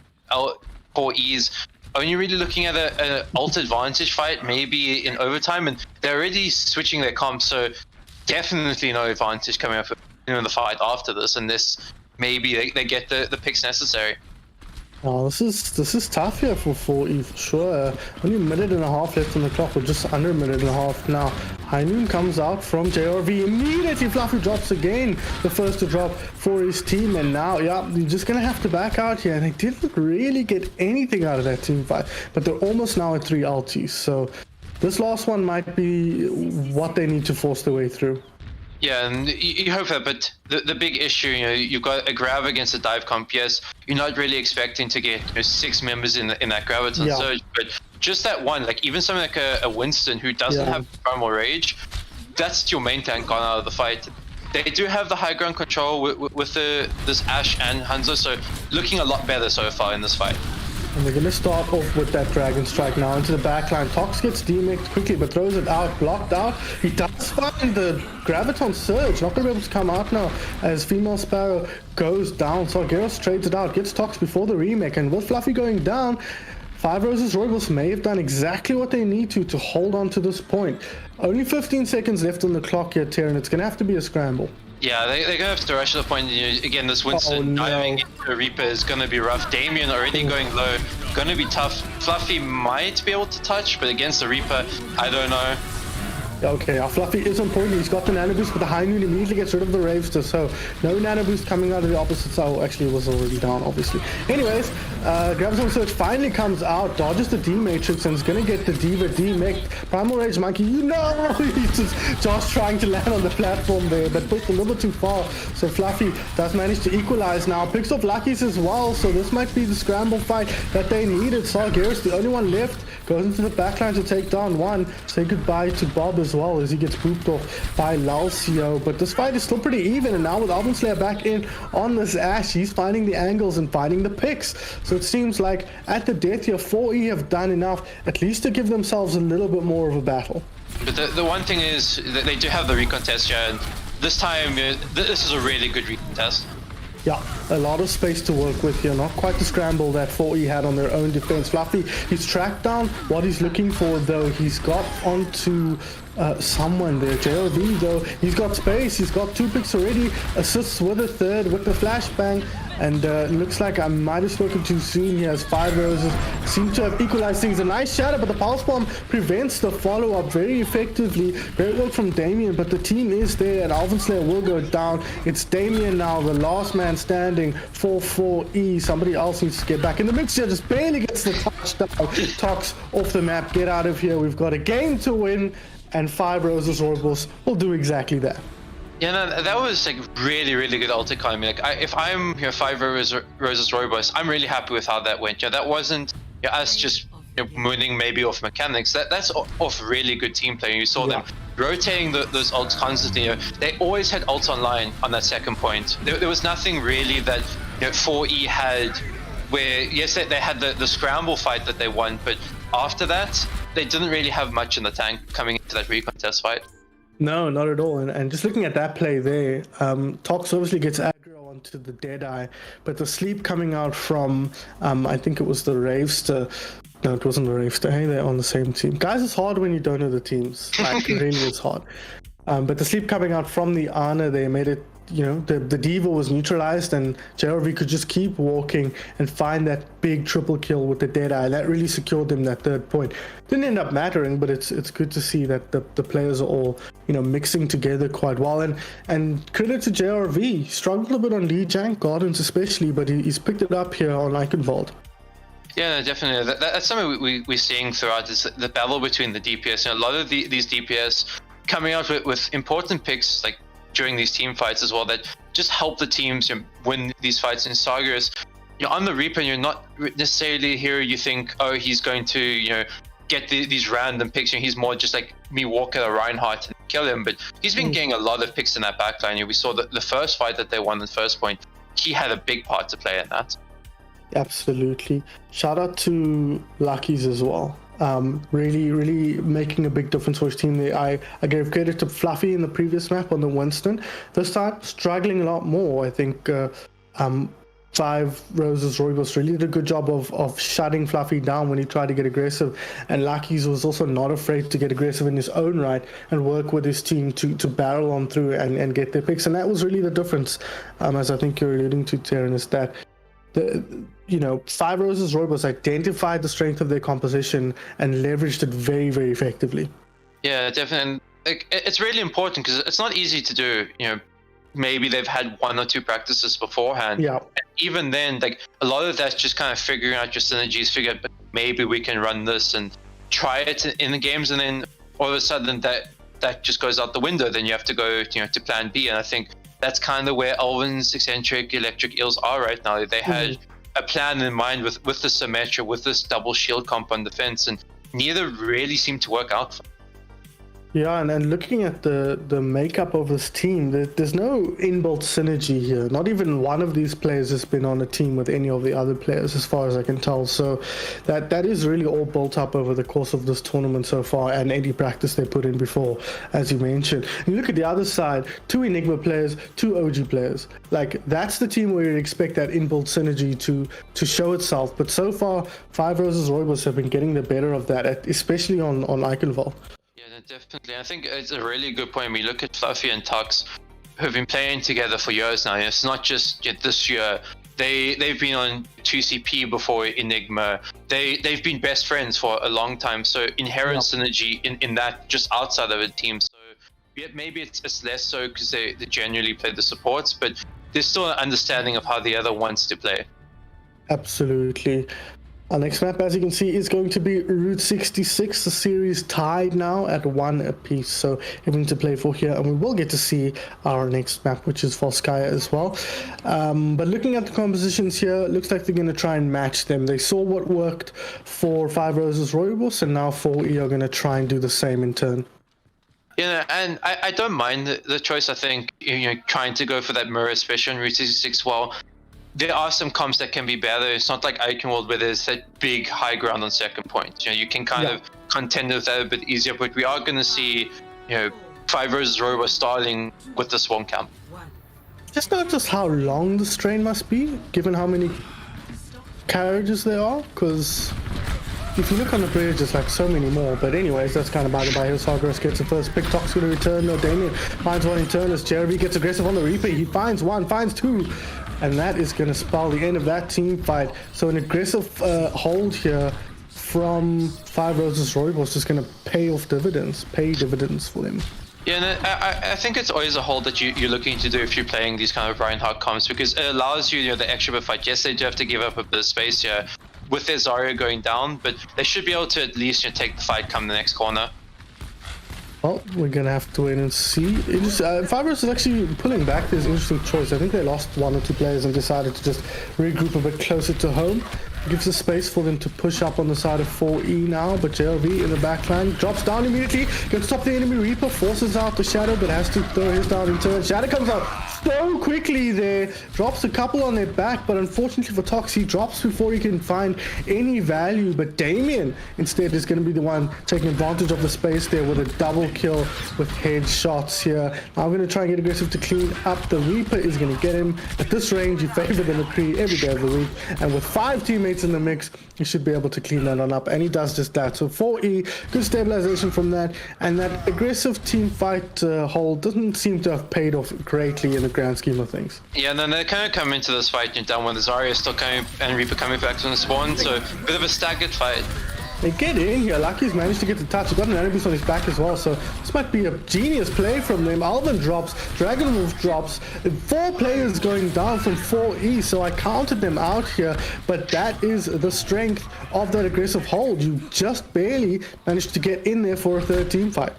core ease. Only really looking at an ult advantage fight, maybe in overtime, and they're already switching their comp, so definitely no advantage coming up in the fight after this, and this maybe they get the picks necessary. Oh, this is tough here for 4E for sure. Only a minute and a half left on the clock, or just under a minute and a half now. High Noon comes out from JRV. Immediately Fluffy drops again, the first to drop for his team, and now, yeah, you're just gonna have to back out here. And they didn't really get anything out of that team fight, but they're almost now at 3 ultis. So this last one might be what they need to force their way through. Yeah, and you hope that, but the big issue, you've got a grab against a dive comp. Yes, you're not really expecting to get 6 members in that Graviton Surge, but just that one, like even something like a Winston who doesn't have Primal Rage, that's your main tank gone out of the fight. They do have the high ground control with this Ashe and Hanzo, so looking a lot better so far in this fight. And they're going to start off with that Dragon Strike now into the backline. Tocs gets demixed quickly, but throws it out, blocked out. He does find the Graviton Surge. Not going to be able to come out now as Female Sparrow goes down. So Garros trades it out, gets Tocs before the remake. And with Fluffy going down, 5 Roses Rooibos may have done exactly what they need to hold on to this point. Only 15 seconds left on the clock here, Terran. It's going to have to be a scramble. Yeah, they're going to have to rush to the point. Again, this Winston diving into a Reaper is going to be rough. Damien already going low, going to be tough. Fluffy might be able to touch, but against the Reaper, I don't know. Okay, our Fluffy is on point. He's got the Nano Boost, but the High Noon immediately gets rid of the Ravester, so no Nano Boost coming out of the opposite side. Oh, actually, it was already down, obviously. Anyways, Graviton Surge finally comes out, dodges the D-Matrix, and is going to get the Diva D-Mech. Primal Rage Monkey, he's just Josh trying to land on the platform there, but pushed a little bit too far. So Fluffy does manage to equalize now. Picks up Lucky's as well, so this might be the scramble fight that they needed. Garros, the only one left, goes into the backline to take down one. Say goodbye to Bob as well as he gets pooped off by Lalcio. But this fight is still pretty even, and now with Elven Slayer back in on this Ashe, he's finding the angles and finding the picks. So it seems like at the death here, 4E have done enough at least to give themselves a little bit more of a battle. But the one thing is that they do have the recon test here, and this time this is a really good recon test. Yeah, a lot of space to work with here. Not quite the scramble that 4E had on their own defense. Fluffy, he's tracked down what he's looking for, though. He's got onto someone there. JLV, though, he's got space. He's got 2 picks already. Assists with a third with the flashbang. And looks like I might have spoken too soon. He has 5 Roses. Seem to have equalized things. A nice shadow, but the Pulse Bomb prevents the follow-up very effectively. Great work from Damien, but the team is there, and Elven Slayer will go down. It's Damien now, the last man standing for 4E. Somebody else needs to get back in the mix here. Just barely gets the touchdown. Tocs off the map. Get out of here. We've got a game to win, and 5 Roses Rooibos will do exactly that. Yeah, no, that was like really, really good ult economy. Like, if I'm 5 Roses Rooibos, I'm really happy with how that went. Yeah, that wasn't us just winning maybe off mechanics. That's off really good team play. You saw them rotating those ults constantly. They always had ults online on that second point. There was nothing really that 4E had where, yes, they had the scramble fight that they won, but after that, they didn't really have much in the tank coming into that recontest fight. No, not at all. And just looking at that play there, Tox obviously gets aggro onto the Deadeye, but the sleep coming out from, I think it was the Ravester. No, it wasn't the Ravester. Hey, they're on the same team. Guys, it's hard when you don't know the teams. Like, it really is hard. But the sleep coming out from the Ana, they made it, the Diva was neutralized, and JRV could just keep walking and find that big triple kill with the Deadeye. That really secured them that third point. Didn't end up mattering, but it's good to see that the players are all mixing together quite well. And credit to JRV, struggled a bit on Lee Jank Gardens especially, but he's picked it up here on Eichenwald. Yeah, definitely. That's something we're seeing throughout is the battle between the DPS. And a lot of these DPS coming out with important picks like during these team fights as well that just help the teams win these fights. In Sagas, on the Reaper, you're not necessarily here. You think, oh, he's going to get these random picks. He's more just like me walk at a Reinhardt and kill him. But he's been getting a lot of picks in that backline. We saw the first fight that they won the first point. He had a big part to play in that. Absolutely. Shout out to Luckies as well. Really making a big difference for his team there. I gave credit to Fluffy in the previous map on the Winston. This time, struggling a lot more. I think Five Roses Rooibos really did a good job of shutting Fluffy down when he tried to get aggressive. And Luckies was also not afraid to get aggressive in his own right and work with his team to barrel on through and get their picks. And that was really the difference, as I think you're alluding to, Terran, is that Five Roses Rooibos identified the strength of their composition and leveraged it very, very effectively. Yeah, definitely. It's really important because it's not easy to do. Maybe they've had one or two practices beforehand. Yeah. And even then, a lot of that's just kind of figuring out your synergies, figure out, but maybe we can run this and try it in the games, and then all of a sudden that just goes out the window. Then you have to go, to plan B, and I think that's kind of where Elven's Eccentric, Electric, Eels are right now. They had a plan in mind with the Symmetra, with this double shield comp on defense, and neither really seemed to work out. Yeah, and looking at the makeup of this team, there's no inbuilt synergy here. Not even one of these players has been on a team with any of the other players, as far as I can tell. So that is really all built up over the course of this tournament so far, and any practice they put in before, as you mentioned. And you look at the other side, 2 Enigma players, 2 OG players. That's the team where you'd expect that inbuilt synergy to show itself. But so far, Five Roses Rooibos have been getting the better of that, especially on Eichenwald. Definitely. I think it's a really good point. We look at Fluffy and Tux, who've been playing together for years now. It's not just this year. They've been on 2CP before Enigma. They've been best friends for a long time. So inherent synergy in that just outside of a team. So maybe it's less so because they genuinely play the supports, but there's still an understanding of how the other wants to play. Absolutely. Our next map, as you can see, is going to be Route 66. The series tied now at 1 apiece, so everything to play for here, and we will get to see our next map, which is Volskaya as well. But looking at the compositions here, looks like they're going to try and match them. They saw what worked for Five Roses Rooibos, and now 4E are going to try and do the same in turn. Yeah, and I don't mind the choice. I think trying to go for that mirror, especially on Route 66. Well, there are some comps that can be better. It's not like Eichenwald where there's that big high ground on second point. You can kind of contend with that a bit easier, but we are going to see, Five Roses Rooibos starting with the Swarm camp. Just notice how long the strain must be, given how many carriages there are, because if you look on the bridge, there's so many more. But anyways, that's kind of by the by. Here, Skarzz gets the first pick. Tox going to return. No, Damien finds one in turn as Jeremy gets aggressive on the Reaper. He finds one, finds 2. And that is going to spell the end of that team fight. So an aggressive hold here from Five Roses Rooibos is going to pay dividends for them. Yeah, and I think it's always a hold that you're looking to do if you're playing these kind of Reinhardt comps, because it allows you, the extra bit of fight. Yes, they do have to give up a bit of space here with their Zarya going down, but they should be able to at least take the fight come the next corner. Well, we're going to have to wait and see. Five Roses is actually pulling back. There's an interesting choice. I think they lost 1 or 2 players and decided to just regroup a bit closer to home. gives the space for them to push up on the side of 4E now, but JLV in the backline drops down immediately, gets top the enemy Reaper, forces out the Shadow, but has to throw his down in turn. Shadow comes out so quickly there, drops a couple on their back, but unfortunately for Tox, he drops before he can find any value, but Damien instead is going to be the one taking advantage of the space there with a double kill with headshots here. Now I'm going to try and get aggressive to clean up. The Reaper is going to get him. At this range, you favor the McCree every day of the week, and with 5 teammates in the mix, you should be able to clean that one up, and he does just that. So 4E, good stabilization from that, and that aggressive team fight hold doesn't seem to have paid off greatly in the grand scheme of things. Yeah, and then they kind of come into this fight down when the Zarya is still coming and Reaper coming back from the spawn, so a bit of a staggered fight. They get in here. Lucky's managed to get the touch. He got an enemy on his back as well, so this might be a genius play from them. Elven drops, Dragon Wolf drops, 4 players going down from 4E, so I counted them out here, but that is the strength of that aggressive hold. You just barely managed to get in there for a third team fight.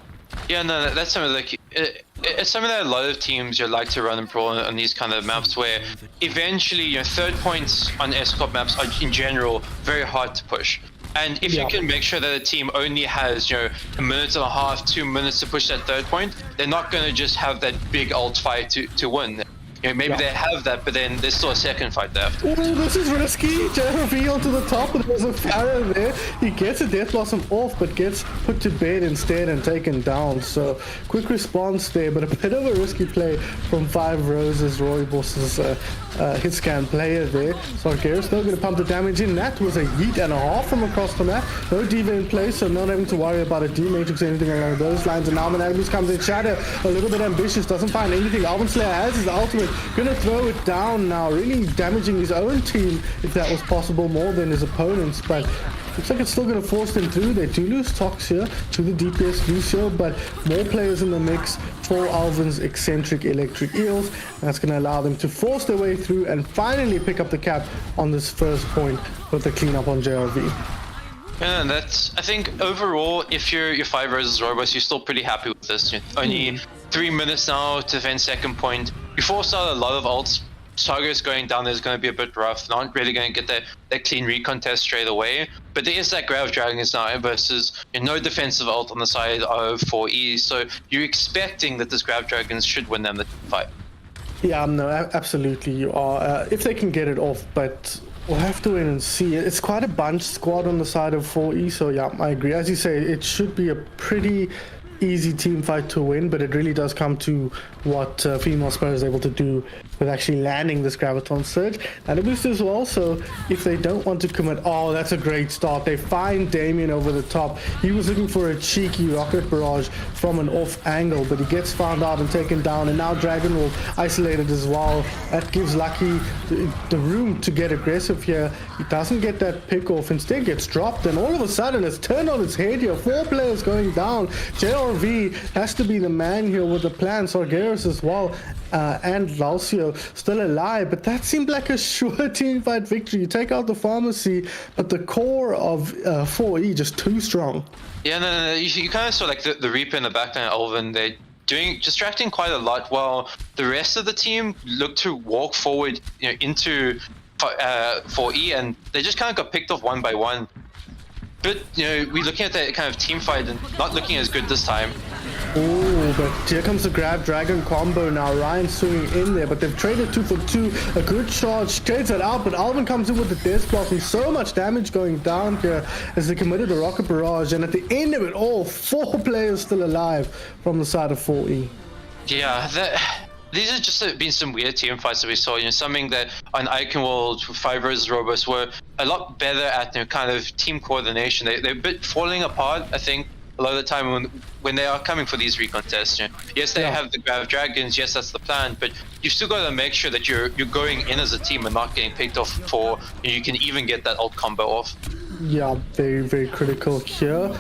Yeah, no, that's something like it's something that a lot of teams like to run and pro on these kind of maps, where eventually third points on escort maps are in general very hard to push. And if you can make sure that a team only has, a minute and a half, 2 minutes to push that third point, they're not going to just have that big ult fight to win. Maybe they have that, but then there's still a second fight there. Oh, this is risky. JLV onto the top, and there's a Pharaoh there. He gets a Death Blossom off, but gets put to bed instead and taken down. So, quick response there, but a bit of a risky play from 5 Roses, Rooibos' hit scan player there. So, Garrett's still going to pump the damage in. That was a yeet and a half from across the map. No diva in place, so not having to worry about a D-Matrix or anything along those lines. And now Managmus comes in. Shadow, a little bit ambitious, doesn't find anything. Alvin Slayer has his ultimate. Gonna throw it down now, really damaging his own team if that was possible, more than his opponents, but looks like it's still gonna force them through. They do lose Tox here to the DPS Lucio, but more players in the mix for Elven's Eccentric Electric Eels. That's gonna allow them to force their way through and finally pick up the cap on this first point with the cleanup on JLV. Yeah, and that's, I think overall, if you're 5 Roses Rooibos, you're still pretty happy with this. Only 3 minutes now to defend second point. You forced out a lot of ults. Targets going down is going to be a bit rough. Not really going to get that clean recon test straight away. But there is that Grav Dragons now versus no defensive ult on the side of 4E. So you're expecting that this Grav Dragons should win them the fight. Yeah, no, absolutely you are. If they can get it off, but we'll have to wait and see. It's quite a bunch squad on the side of 4E, so yeah, I agree. As you say, it should be a pretty easy team fight to win, but it really does come to what Female Spur is able to do with actually landing this Graviton Surge. And a boost as well, so if they don't want to commit, oh, that's a great start. They find Damien over the top. He was looking for a cheeky rocket barrage from an off angle, but he gets found out and taken down, and now Dragon Wolf isolated as well. That gives Lucky the room to get aggressive here. He doesn't get that pick off, instead gets dropped, and all of a sudden it's turned on its head here. 4 players going down. JRV has to be the man here with the plan. Sargeras as well, and Lalcio still alive, but that seemed like a sure team fight victory. You take out the pharmacy, but the core of 4E just too strong. Yeah, no. You kind of saw like the Reaper in the backline, Elven, they're distracting quite a lot, while the rest of the team looked to walk forward into 4E, and they just kind of got picked off one by one. But we're looking at that kind of team fight and not looking as good this time. Oh, but here comes the Grab Dragon combo now. Ryan swinging in there, but they've traded 2 for 2. A good charge, trades it out, but Alvin comes in with the Death Blossom. So much damage going down here as they committed the Rocket Barrage, and at the end of it all, 4 players still alive from the side of 4E. Yeah, these have just been some weird team fights that we saw. Something that on Icon World, 5 Roses Rooibos were a lot better at kind of team coordination. They're a bit falling apart, I think, a lot of the time when they are coming for these recontests. Yes, they have the Grav Dragons. Yes, that's the plan, but you still got to make sure that you're going in as a team and not getting picked off for you can even get that ult combo off. Yeah, very, very critical here.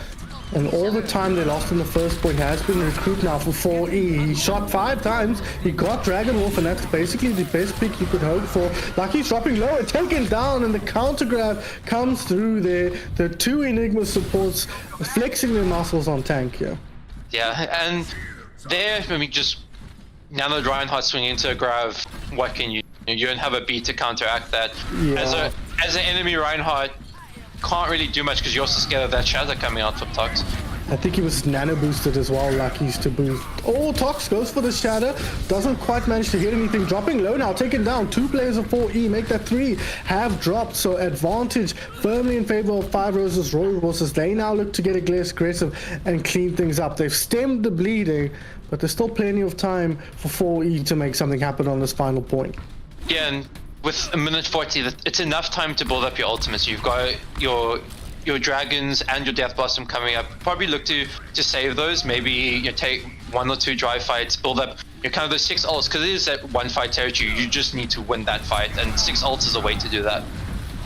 And all the time they lost in the first point has been recruit now for 4E. He shot 5 times, he got Dragon Wolf, and that's basically the best pick you could hope for. Lucky's dropping low and taken down, and the counter grab comes through there. The 2 Enigma supports flexing their muscles on tank here. Yeah, and there, just Nano Reinhardt swinging into a grab, what can you? You don't have a beat to counteract that. Yeah. as an enemy Reinhardt, can't really do much because you're also scared of that shatter coming out from Tox. I think he was nano boosted as well, Lucky's to boost. Oh, Tox goes for the shatter. Doesn't quite manage to hit anything. Dropping low now, taken down. 2 players of 4E, make that 3. Have dropped, so advantage firmly in favor of 5 Roses Rooibos as they now look to get aggressive and clean things up. They've stemmed the bleeding, but there's still plenty of time for 4E to make something happen on this final point. Yeah, and with a minute 40, it's enough time to build up your ultimates. You've got your dragons and your Death Blossom coming up. Probably look to save those. Maybe you take 1 or 2 dry fights, build up your kind of those 6 ults, because it is that 1 fight territory. You just need to win that fight, and 6 ults is a way to do that.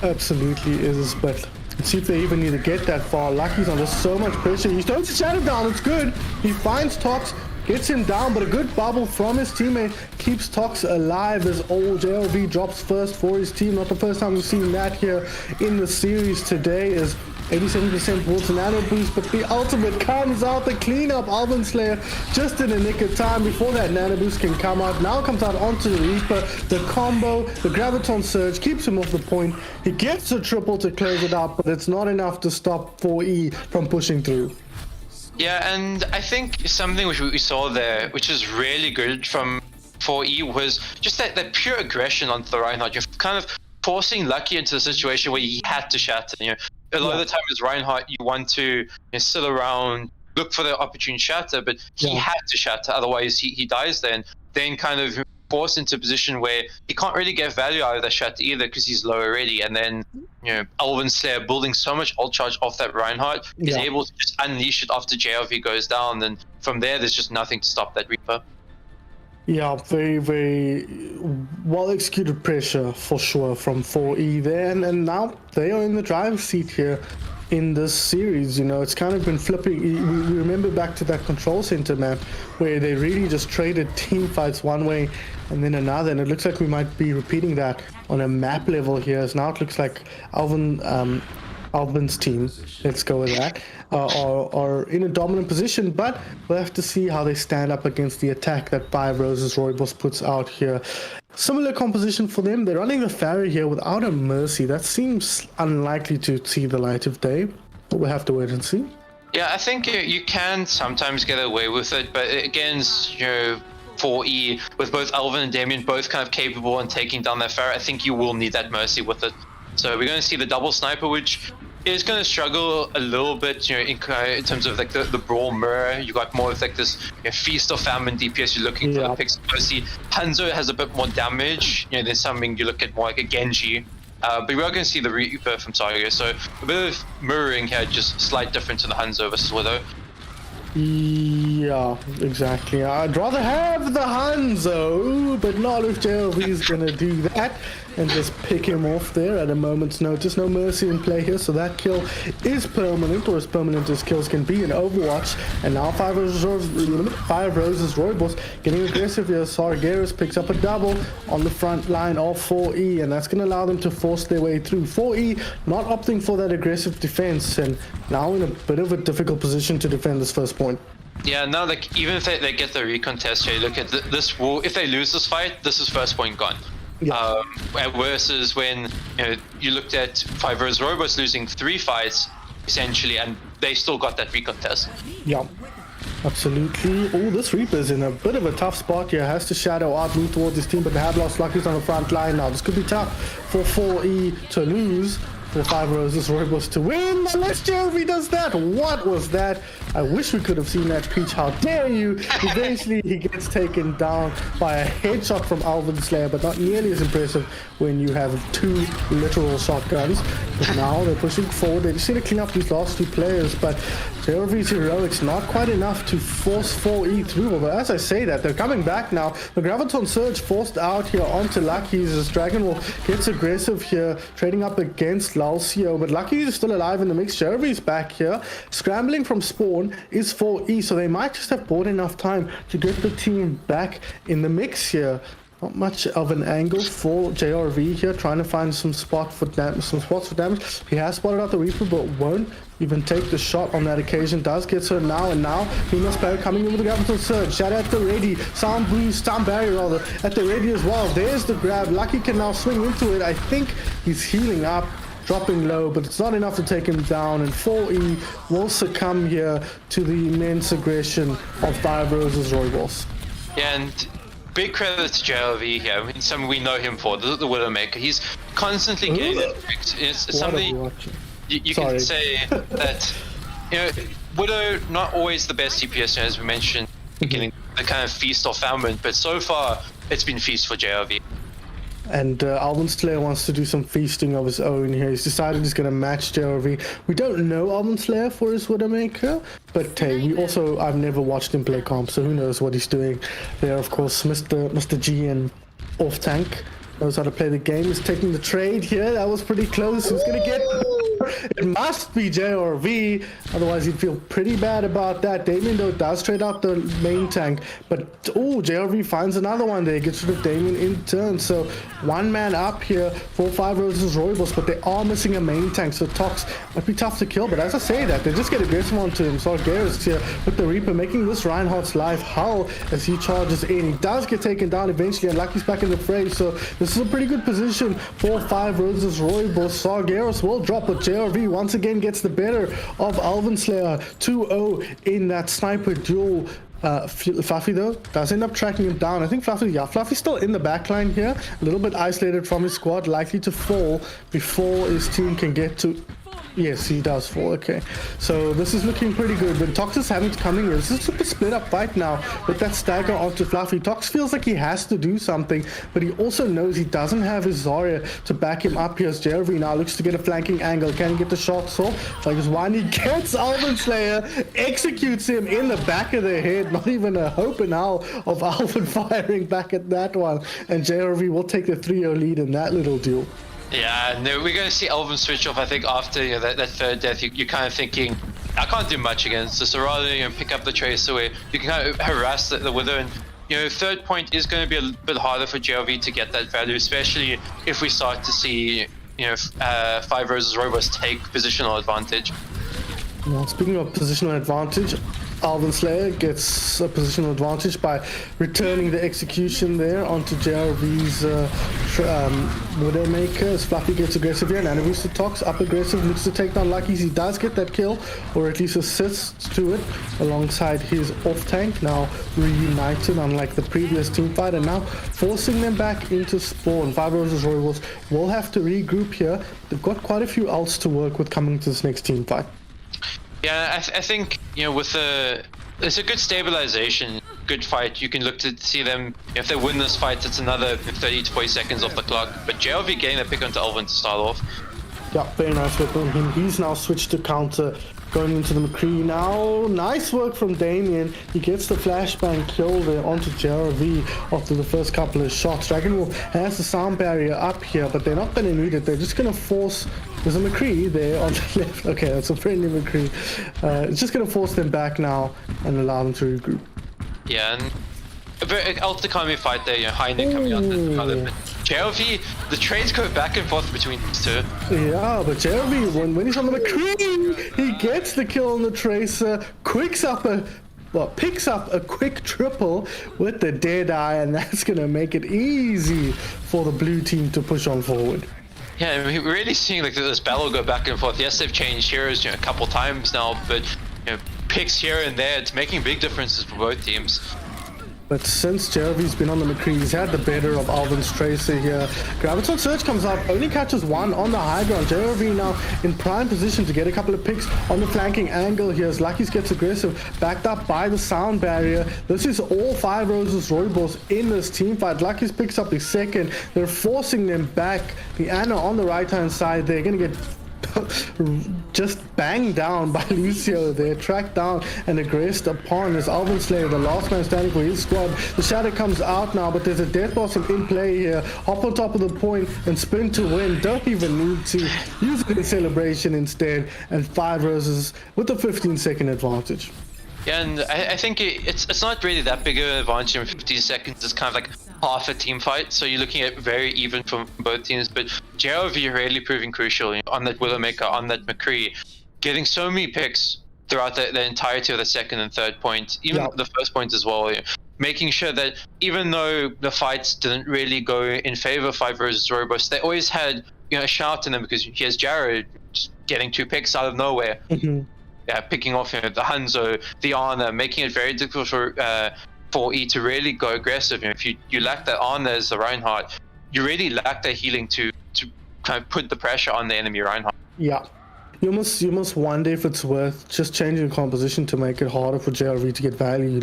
Absolutely is, but let's see if they even need to get that far. Lucky's under so much pressure. He throws the shadow down. It's good. He finds Tox, gets him down, but a good bubble from his teammate keeps Tox alive as old JLV drops first for his team. Not the first time we've seen that here in the series today, as 87% towards the nano boost, but the ultimate comes out, the cleanup. Elven Slayer just in the nick of time before that nano boost can come out. Now comes out onto the Reaper. The combo, the Graviton Surge keeps him off the point. He gets a triple to close it out, but it's not enough to stop 4E from pushing through. Yeah, and I think something which we saw there, which is really good from 4E, was just that pure aggression on the Reinhardt. You're kind of forcing Lucky into a situation where he had to shatter. A lot of the time as Reinhardt, you want to sit around, look for the opportune shatter, but he had to shatter, otherwise he dies there, and then kind of forced into a position where he can't really get value out of that shatter either because he's low already, and then Elven Slayer building so much ult charge off that Reinhardt is able to just unleash it after JLV goes down, and from there there's just nothing to stop that Reaper. Yeah, very, very well executed pressure for sure from 4E there, and now they are in the driver's seat here in this series. It's kind of been flipping. We remember back to that control center map where they really just traded team fights one way and then another, and it looks like we might be repeating that on a map level here, as now it looks like Alvin's team, let's go with that, are in a dominant position, but we'll have to see how they stand up against the attack that 5 Roses Rooibos puts out here. Similar composition for them. They're running the Farrier here without a Mercy. That seems unlikely to see the light of day, but we'll have to wait and see. Yeah, I think you can sometimes get away with it, but against 4E, with both Elven and Damien both kind of capable and taking down that Farrier, I think you will need that Mercy with it. So we're going to see the double sniper, which is going to struggle a little bit, in terms of like the brawl mirror. You got more of like this feast or famine DPS. You're looking for the picks. Obviously, Hanzo has a bit more damage. There's something you look at more like a Genji. But we are going to see the Reaper from Saga. So a bit of mirroring here, just slight difference in the Hanzo versus Widow. Yeah, exactly. I'd rather have the Hanzo, but not if JLV is going to do that and just pick him off there at a moment's notice. No Mercy in play here, so that kill is permanent, or as permanent as kills can be in Overwatch. And now 5 Roses Rooibos getting aggressive here. Sargeras picks up a double on the front line of 4E, and that's going to allow them to force their way through. 4E not opting for that aggressive defense, and now in a bit of a difficult position to defend this first point. Yeah, now like even if they get the recontest here, look at this war. If they lose this fight, this is first point gone. Yeah. Versus when you looked at 5 Roses Rooibos losing 3 fights essentially, and they still got that recontest. Yeah, absolutely. Oh, this Reaper's in a bit of a tough spot here. Has to shadow out, move towards his team, but they have lost Lucky's on the front line now. This could be tough for 4E to lose, for 5 Roses Rooibos to win, unless JLV does that. What was that? I wish we could have seen that, Peach. How dare you? Eventually he gets taken down by a headshot from Elven Slayer, but not nearly as impressive when you have 2 literal shotguns. But now they're pushing forward. They just need to clean up these last 2 players, but JLV's heroics not quite enough to force 4E through. But as I say that, they're coming back now. The Graviton Surge forced out here onto Lucky's as Dragonwolf gets aggressive here, trading up against Lalcio, but Lucky is still alive in the mix. Jeremy's back here. Scrambling from spawn is 4E, so they might just have bought enough time to get the team back in the mix here. Not much of an angle for JRV here, trying to find some spots for damage. He has spotted out the Reaper, but won't even take the shot on that occasion. Does get so now, and now Female player coming in with the Graviton Surge. Shadow at the ready, sound boost, sound barrier rather, at the ready as well. There's the grab. Lucky can now swing into it. I think he's healing up, dropping low, but it's not enough to take him down, and 4E will succumb here to the immense aggression of 5 Roses Rooibos. Yeah, and big credit to JLV here. I mean, something we know him for, the Widowmaker. He's constantly getting it fixed. It's something you can say that, you know, Widow, not always the best DPS, as we mentioned, getting the kind of feast or famine, but so far it's been feast for JLV. And Elven Slayer wants to do some feasting of his own here. He's decided he's going to match JRV. We don't know Elven Slayer for his Widowmaker, but hey, I've never watched him play comp, so who knows what he's doing there. Of course, Mr. G and off tank knows how to play the game. He's taking the trade here. That was pretty close. Who's going to get... It must be JRV, otherwise he'd feel pretty bad about that. Damien though does trade out the main tank, but JRV finds another one there, gets rid of Damien in turn. So one man up here for 5 Roses Rooibos, but they are missing a main tank, so Tox might be tough to kill. But as I say that, they just get aggressive onto him. So Garrus here with the Reaper, making this Reinhardt's life hell as he charges in. He does get taken down eventually, and Lucky's back in the fray, so this is a pretty good position for 5 Roses Rooibos. Sargeras will drop, but JRV once again gets the better of Elven Slayer. 2-0 in that sniper duel. Fluffy though does end up tracking him down. I think Fluffy's still in the backline here, a little bit isolated from his squad, likely to fall before his team can get to... Yes, he does fall. Okay, so this is looking pretty good. But Tox is having to come in here. This is a super split up fight now with that stagger onto Fluffy. Tox feels like he has to do something, but he also knows he doesn't have his Zarya to back him up here. As JRV now looks to get a flanking angle. Can he get the shots off? Like, one, he gets Elven Slayer, executes him in the back of the head. Not even a hope in hell of Elven firing back at that one. And JRV will take the 3-0 lead in that little duel. Yeah, no, we're going to see Elven switch off. I think after that third death, you're kind of thinking, I can't do much against this. So rather than pick up the Tracer where you can kind of harass the Wither. And, you know, third point is going to be a bit harder for JLV to get that value, especially if we start to see, you know, 5 Roses Rooibos take positional advantage. Well, speaking of positional advantage, Elven Slayer gets a positional advantage by returning the execution there onto JRV's Widowmaker as Fluffy gets aggressive here, and Anavis to Tox up aggressive, looks to take down Lucky's. He does get that kill, or at least assists to it, alongside his off tank, now reunited unlike the previous team fight, and now forcing them back into spawn. 5 Roses Rooibos will have to regroup here. They've got quite a few ults to work with coming to this next team fight. Yeah, I think, you know, it's a good stabilization, good fight. You can look to see them, if they win this fight, it's another 30 to 40 seconds off the clock. But JLV getting a pick onto Elven to start off. Yeah, very nice work on him. He's now switched to counter, going into the McCree now. Nice work from Damien. He gets the flashbang kill there onto JRV after the first couple of shots. Dragon Wolf has the sound barrier up here, but they're not going to need it. They're just going to force... There's a McCree there on the left. Okay, that's a friendly McCree. It's just going to force them back now and allow them to regroup. Yeah, and a very ultra-economy fight there, you know, Heine coming out the other bit. JLV, the trades go back and forth between these two. Yeah, but JLV, when he's on the McCree, he gets the kill on the Tracer, picks up a quick triple with the Deadeye, and that's going to make it easy for the blue team to push on forward. Yeah, I mean, we're really seeing like this battle go back and forth. Yes, they've changed heroes, you know, a couple times now, but you know, picks here and there, it's making big differences for both teams. But since JRV's been on the McCree, he's had the better of Alvin's Tracer here. Graviton Surge comes up, only catches one on the high ground. JRV now in prime position to get a couple of picks on the flanking angle here as Lucky's gets aggressive, backed up by the sound barrier. This is all 5 Roses Rooibos in this team fight. Lucky's picks up his second. They're forcing them back. The Ana on the right-hand side, they're going to get just banged down by Lucio there, tracked down and aggressed upon as Elven Slayer, the last man standing for his squad. The shadow comes out now, but there's a Death Blossom in play here. Hop on top of the point and spin to win. Don't even need to use it in celebration instead, and 5 Roses with a 15-second advantage. Yeah, and I think it's not really that big of an advantage in 15 seconds. It's kind of like half a team fight, so you're looking at very even from both teams. But JRV really proving crucial on that Widowmaker, on that McCree, getting so many picks throughout the entirety of the second and third point, even the first point as well. Making sure that even though the fights didn't really go in favor of 5 versus Rooibos, they always had a shout in them, because here's Jared just getting 2 picks out of nowhere. Yeah, picking off the Hanzo, the Ana, making it very difficult for E to really go aggressive. If you lack that Ana as the Reinhardt, you really lack that healing to kind of put the pressure on the enemy Reinhardt. Yeah. You must wonder if it's worth just changing the composition to make it harder for JRV to get value,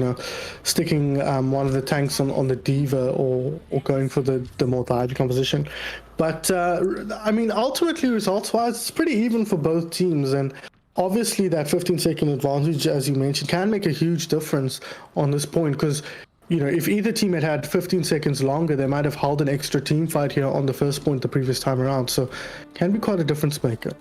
sticking one of the tanks on the Diva or going for the more value composition. But, I mean, ultimately, results-wise, it's pretty even for both teams. And obviously, that 15-second advantage, as you mentioned, can make a huge difference on this point, because if either team had 15 seconds longer, they might have held an extra team fight here on the first point the previous time around. So, can be quite a difference maker.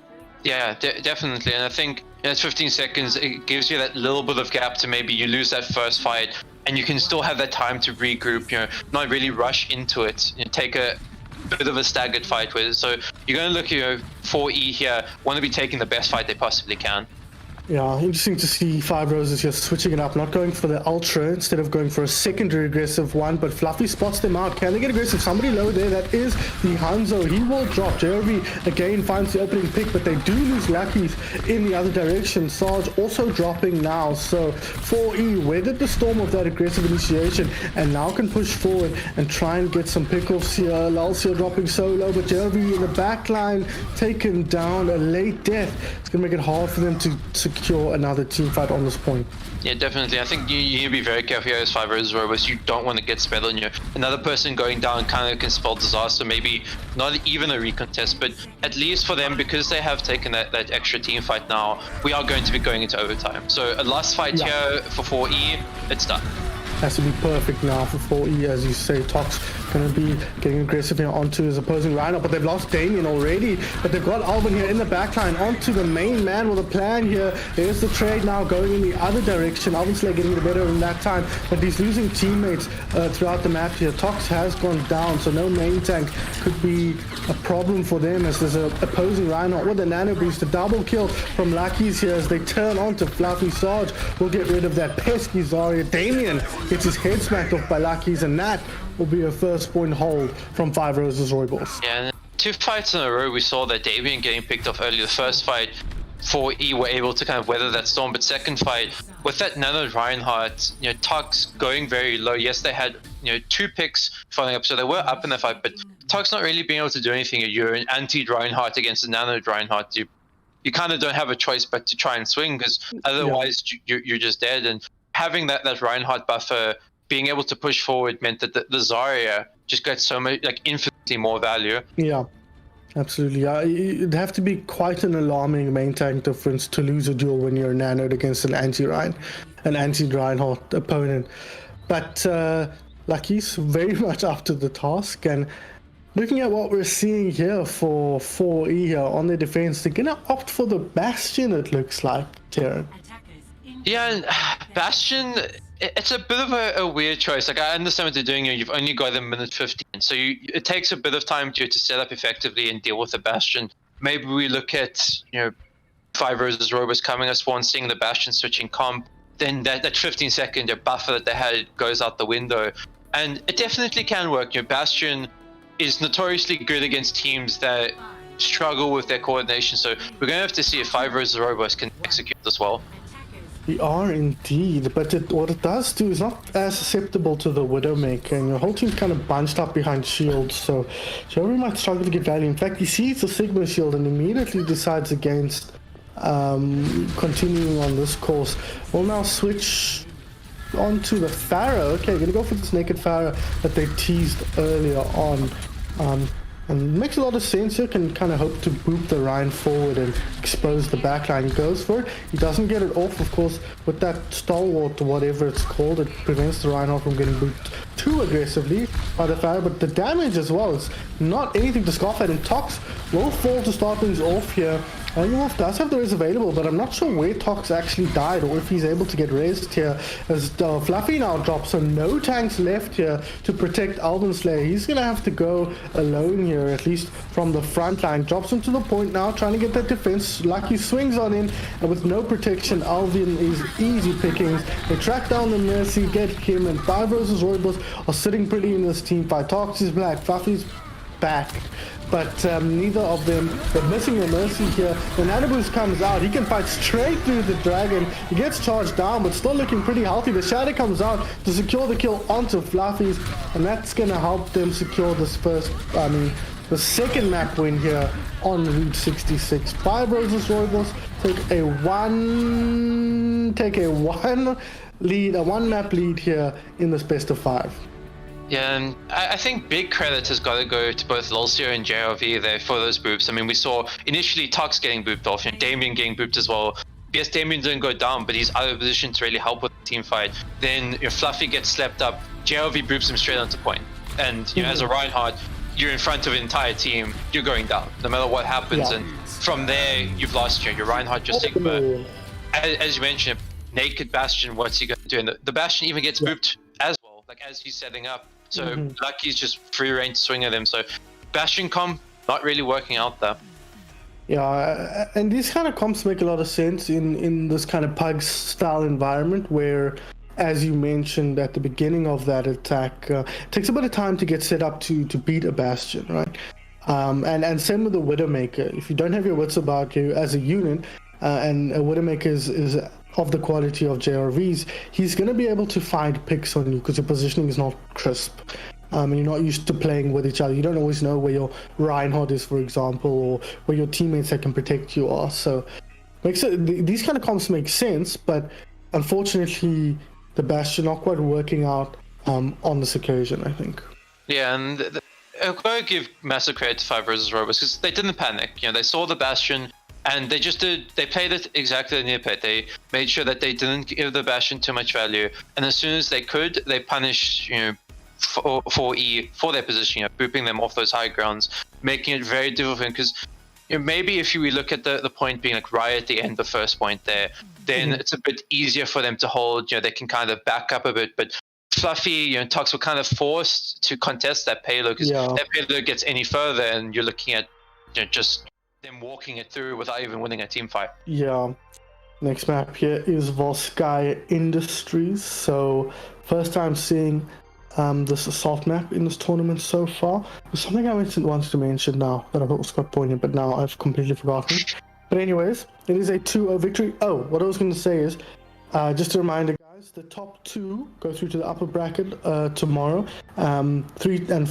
Yeah, definitely. And I think it's 15 seconds. It gives you that little bit of gap to maybe you lose that first fight, and you can still have that time to regroup. Not really rush into it. Take a bit of a staggered fight with it. So you're going to look, for E here, want to be taking the best fight they possibly can. Yeah, interesting to see 5 Roses just switching it up, not going for the Ultra instead of going for a secondary aggressive one, but Fluffy spots them out. Can they get aggressive? Somebody low there, that is the Hanzo. He will drop. JRV again finds the opening pick, but they do lose Luckies in the other direction. Sarge also dropping now, so 4E weathered the storm of that aggressive initiation and now can push forward and try and get some pickoffs here. Lalcia dropping so low, but JRV in the back line taken down, a late death. It's going to make it hard for them to secure another team fight on this point. Yeah, definitely. I think you need to be very careful here as 5 versus Rooibos. You don't want to get spelled on you. Another person going down kind of can spell disaster, maybe not even a recontest, but at least for them, because they have taken that extra team fight now, we are going to be going into overtime. So a last fight here for 4E, it's done. Has to be perfect now for 4E, as you say. Tocs going to be getting aggressive here onto his opposing lineup, but they've lost Damien already. But they've got Elven here in the backline onto the main man with a plan here. There's the trade now going in the other direction. Elven's getting the better in that time, but he's losing teammates throughout the map here. Tocs has gone down, so no main tank could be a problem for them, as there's an opposing Reinhardt with a nano boost. A double kill from Luckies here as they turn onto Fluffy. Sarge will get rid of that pesky Zarya. Damien gets his head smacked off by Luckies, and that will be a first point hold from 5 Roses Rooibos. Yeah, 2 fights in a row we saw that Damien getting picked off early. The first fight, 4E were able to kind of weather that storm, but second fight, with that nano Reinhardt, Tocs going very low. Yes, they had 2 picks following up, so they were up in the fight, but Tocs not really being able to do anything. You're an anti-Reinhardt against a nano Reinhardt. You kind of don't have a choice but to try and swing, because otherwise you're just dead. And having that Reinhardt buffer, being able to push forward, meant that the Zarya just got so much, infinitely more value. Yeah, absolutely. It'd have to be quite an alarming main tank difference to lose a duel when you're nanoed against an anti-Reinhardt opponent. But Lucky's very much up to the task, and looking at what we're seeing here for 4E here on their defense, they're gonna opt for the Bastion, it looks like, Terran. Yeah, and Bastion, it's a bit of a weird choice. I understand what they're doing here. You've only got a minute 15, so it takes a bit of time to set up effectively and deal with the Bastion. Maybe we look at 5 versus Rooibos coming us one, seeing the Bastion switching comp, then that 15-second buffer that they had goes out the window, and it definitely can work. Bastion is notoriously good against teams that struggle with their coordination, so we're going to have to see if 5 versus Rooibos can execute this well. We are indeed, but what it does do is not as susceptible to the Widowmaker, and your whole team's kind of bunched up behind shields, so Jeremy might struggle to get value. In fact, he sees the Sigma shield and immediately decides against continuing on this course. We'll now switch onto the Pharaoh. Okay, gonna go for this naked Pharaoh that they teased earlier on. And it makes a lot of sense here. Can kind of hope to boop the Rhine forward and expose the backline. He goes for it. He doesn't get it off, of course, with that stalwart or whatever it's called. It prevents the Rhine from getting booped too aggressively by the Pharaoh. But the damage as well is not anything to scoff at. And Tocs will fall to start things off here. Wolf does have the res available, but I'm not sure where Tox actually died or if he's able to get raised here. As Fluffy now drops, so no tanks left here to protect Elven Slayer. He's going to have to go alone here, at least from the front line. Drops him to the point now, trying to get that defense. Lucky swings on in, and with no protection, Elven is easy pickings. They track down the Mercy, get him, and 5 versus Rooibos are sitting pretty in this team fight. Tox is black, Fluffy's back, but neither of them, they're missing the Mercy here. When Anabus comes out, he can fight straight through the dragon. He gets charged down, but still looking pretty healthy. The Shadow comes out to secure the kill onto Fluffies, and that's gonna help them secure this the second map win here on Route 66. 5 versus Rooibos take a one map lead here in this best of 5. Yeah, and I think big credit has got to go to both Lulcio and JRV there for those boops. I mean, we saw initially Tox getting booped off, Damien getting booped as well. Yes, Damien didn't go down, but he's out of position to really help with the team fight. Then Fluffy gets slept up, JRV boops him straight onto point. And as a Reinhardt, you're in front of an entire team, you're going down, no matter what happens. Yeah. And from there, you've lost your Reinhardt, your Sigma. As you mentioned, naked Bastion, what's he going to do? And the Bastion even gets booped as well, like as he's setting up. So Lucky's just free reign to swing at them. So Bastion comp not really working out there. Yeah, and these kind of comps make a lot of sense in this kind of PUGs style environment where, as you mentioned at the beginning of that attack, it takes a bit of time to get set up to beat a Bastion, right? And same with the Widowmaker. If you don't have your wits about you as a unit, and a Widowmaker is of the quality of JRV's, he's going to be able to find picks on you because your positioning is not crisp. And you're not used to playing with each other. You don't always know where your Reinhardt is, for example, or where your teammates that can protect you are. So these kind of comps make sense, but unfortunately, the Bastion not quite working out on this occasion, I think. Yeah, and I've got to give massive credit to 5 versus Rooibos because they didn't panic. They saw the Bastion, and they played it exactly the Neopet. They made sure that they didn't give the Bastion too much value, and as soon as they could, they punished, for E for their position, booping them off those high grounds, making it very difficult. Because maybe if we look at the point being like right at the end, the first point there, then it's a bit easier for them to hold. They can kind of back up a bit, but Fluffy, Tox were kind of forced to contest that payload because that payload gets any further, and you're looking at just them walking it through without even winning a team fight. Yeah. Next map here is Volskaya Industries. So first time seeing this assault map in this tournament so far. There's something I wanted to mention now that I thought was quite poignant, but now I've completely forgotten. But anyways, it is a 2-0 victory. Oh, what I was going to say is, just a reminder, guys, the top 2 go through to the upper bracket tomorrow. 3rd and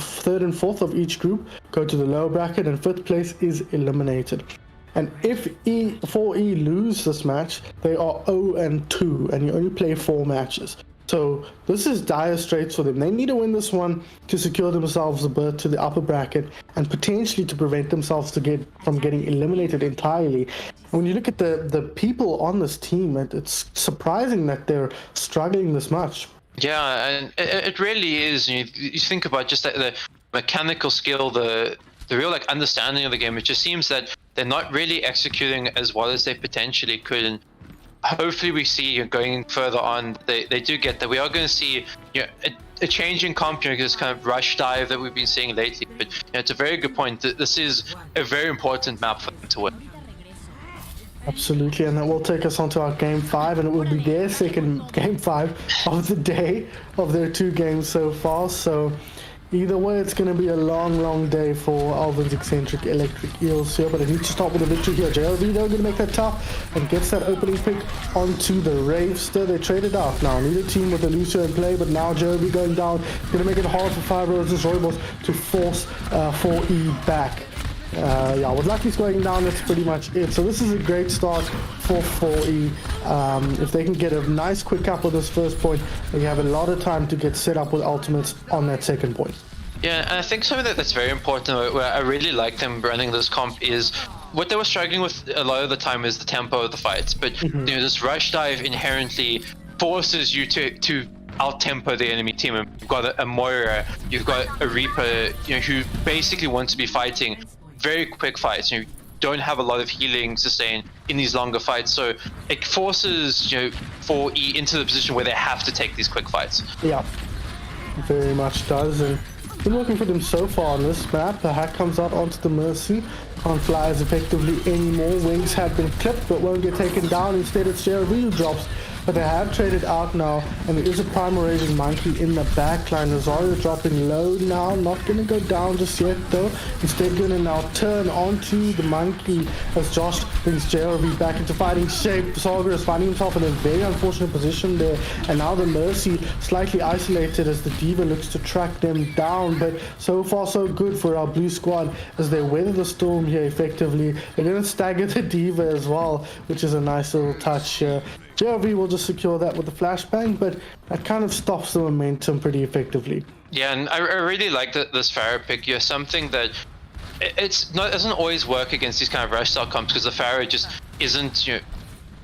4th of each group go to the lower bracket, and 5th place is eliminated. And if 4E lose this match, they are 0-2, and you only play 4 matches. So this is dire straits for them. They need to win this one to secure themselves a berth to the upper bracket and potentially to prevent themselves from getting eliminated entirely. And when you look at the people on this team, it's surprising that they're struggling this much. Yeah, and it really is. You think about just the mechanical skill, the real understanding of the game. It just seems that they're not really executing as well as they potentially could. And hopefully we see going further on, they do get that. We are going to see a change in comp, this kind of rush dive that we've been seeing lately. But it's a very good point. This is a very important map for them to win. Absolutely, and that will take us on to our game 5, and it will be their second game 5 of the day of their 2 games so far. So either way, it's going to be a long day for Elven's Eccentric Electric Eels here, but it needs to start with a victory here. JLB, they're going to make that tough and gets that opening pick onto the Ravester. They traded out now. Need a team with a Lucio in play, but now JLB going down. Going to make it hard for 5 versus Rooibos to force 4E back. With Lucky's going down, that's pretty much it. So this is a great start for 4E. If they can get a nice quick cap with this first point, they have a lot of time to get set up with ultimates on that second point. Yeah, and I think something that's very important, where I really like them running this comp, is what they were struggling with a lot of the time is the tempo of the fights. But this rush dive inherently forces you to out-tempo the enemy team. And you've got a Moira, you've got a Reaper, who basically wants to be fighting very quick fights. don't have a lot of healing sustain in these longer fights, so it forces 4E into the position where they have to take these quick fights. Yeah, very much does. And been working for them so far on this map. The hack comes out onto the Mercy, can't fly as effectively anymore. Wings have been clipped but won't get taken down. Instead it's JRV who drops, but they have traded out now, and there is a Primal Raging Monkey in the backline. Rosario dropping low now, not going to go down just yet though. Instead going to now turn onto the Monkey as Josh brings JRV back into fighting shape. Saga is finding himself in a very unfortunate position there, and now the Mercy slightly isolated as the D.Va looks to track them down. But so far so good for our blue squad as they weather the storm here effectively. They're going to stagger the D.Va as well, which is a nice little touch here. JRV will just secure that with the flashbang, but that kind of stops the momentum pretty effectively. Yeah, and I really like this Pharah pick here. Something that it doesn't always work against these kind of rush style comps, because the Pharah just isn't, it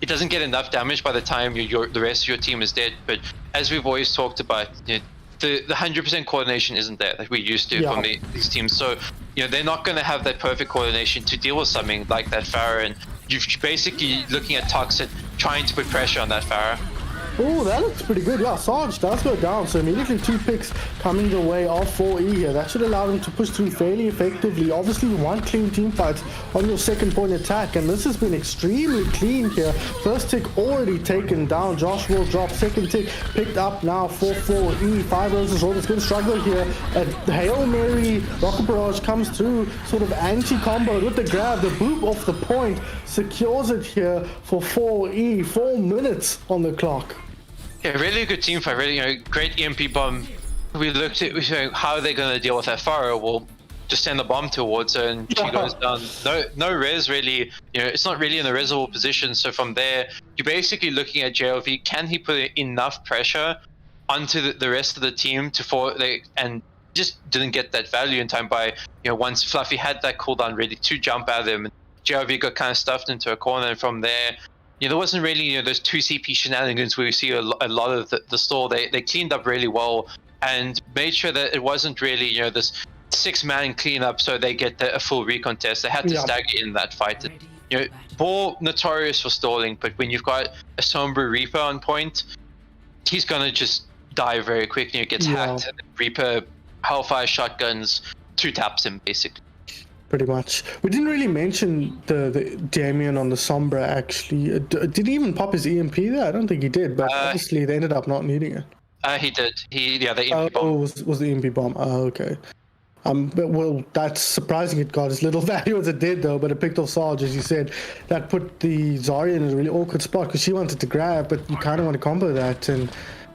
doesn't get enough damage by the time the rest of your team is dead. But as we've always talked about, the 100% coordination isn't there like we used to from these teams. So they're not going to have that perfect coordination to deal with something like that Pharah, and you're basically looking at Tox and trying to put pressure on that Pharah. Oh, that looks pretty good. Yeah, Sarge does go down, so immediately 2 picks coming the way of 4E here. That should allow them to push through fairly effectively. Obviously, 1 clean team fight on your second point attack, and this has been extremely clean here. First tick already taken down. Josh will drop. Second tick picked up now for 4E. 5 Roses Roll is going to struggle here. A Hail Mary Rocket Barrage comes through, sort of anti-combo with the grab. The boop off the point secures it here for 4E. 4 minutes on the clock. Yeah, really good team fight. Really, great EMP bomb. We looked at how they're going to deal with that Pharah. We'll just send the bomb towards her, and she goes down. No res really. It's not really in a resable position. So from there, you're basically looking at JLV. Can he put enough pressure onto the rest of the team and just didn't get that value in time by once Fluffy had that cooldown ready to jump at him, JLV got kind of stuffed into a corner, and from there. There wasn't really those 2 CP shenanigans where we see a lot of the stall. They cleaned up really well and made sure that it wasn't really this 6-man cleanup so they get a full recon test. They had to stagger in that fight. Ball notorious for stalling, but when you've got a Sombra Reaper on point, he's gonna just die very quickly. Gets hacked. Reaper Hellfire shotguns 2 taps him basically. Pretty much. We didn't really mention the Damien on the Sombra actually. Did he even pop his EMP there? I don't think he did, but obviously they ended up not needing it. He did. The EMP bomb. Was the EMP bomb. Oh, okay. But, well, that's surprising it got as little value as it did though, but it picked off Sarge, as you said. That put the Zarya in a really awkward spot because she wanted to grab, but you kind of want to combo that, and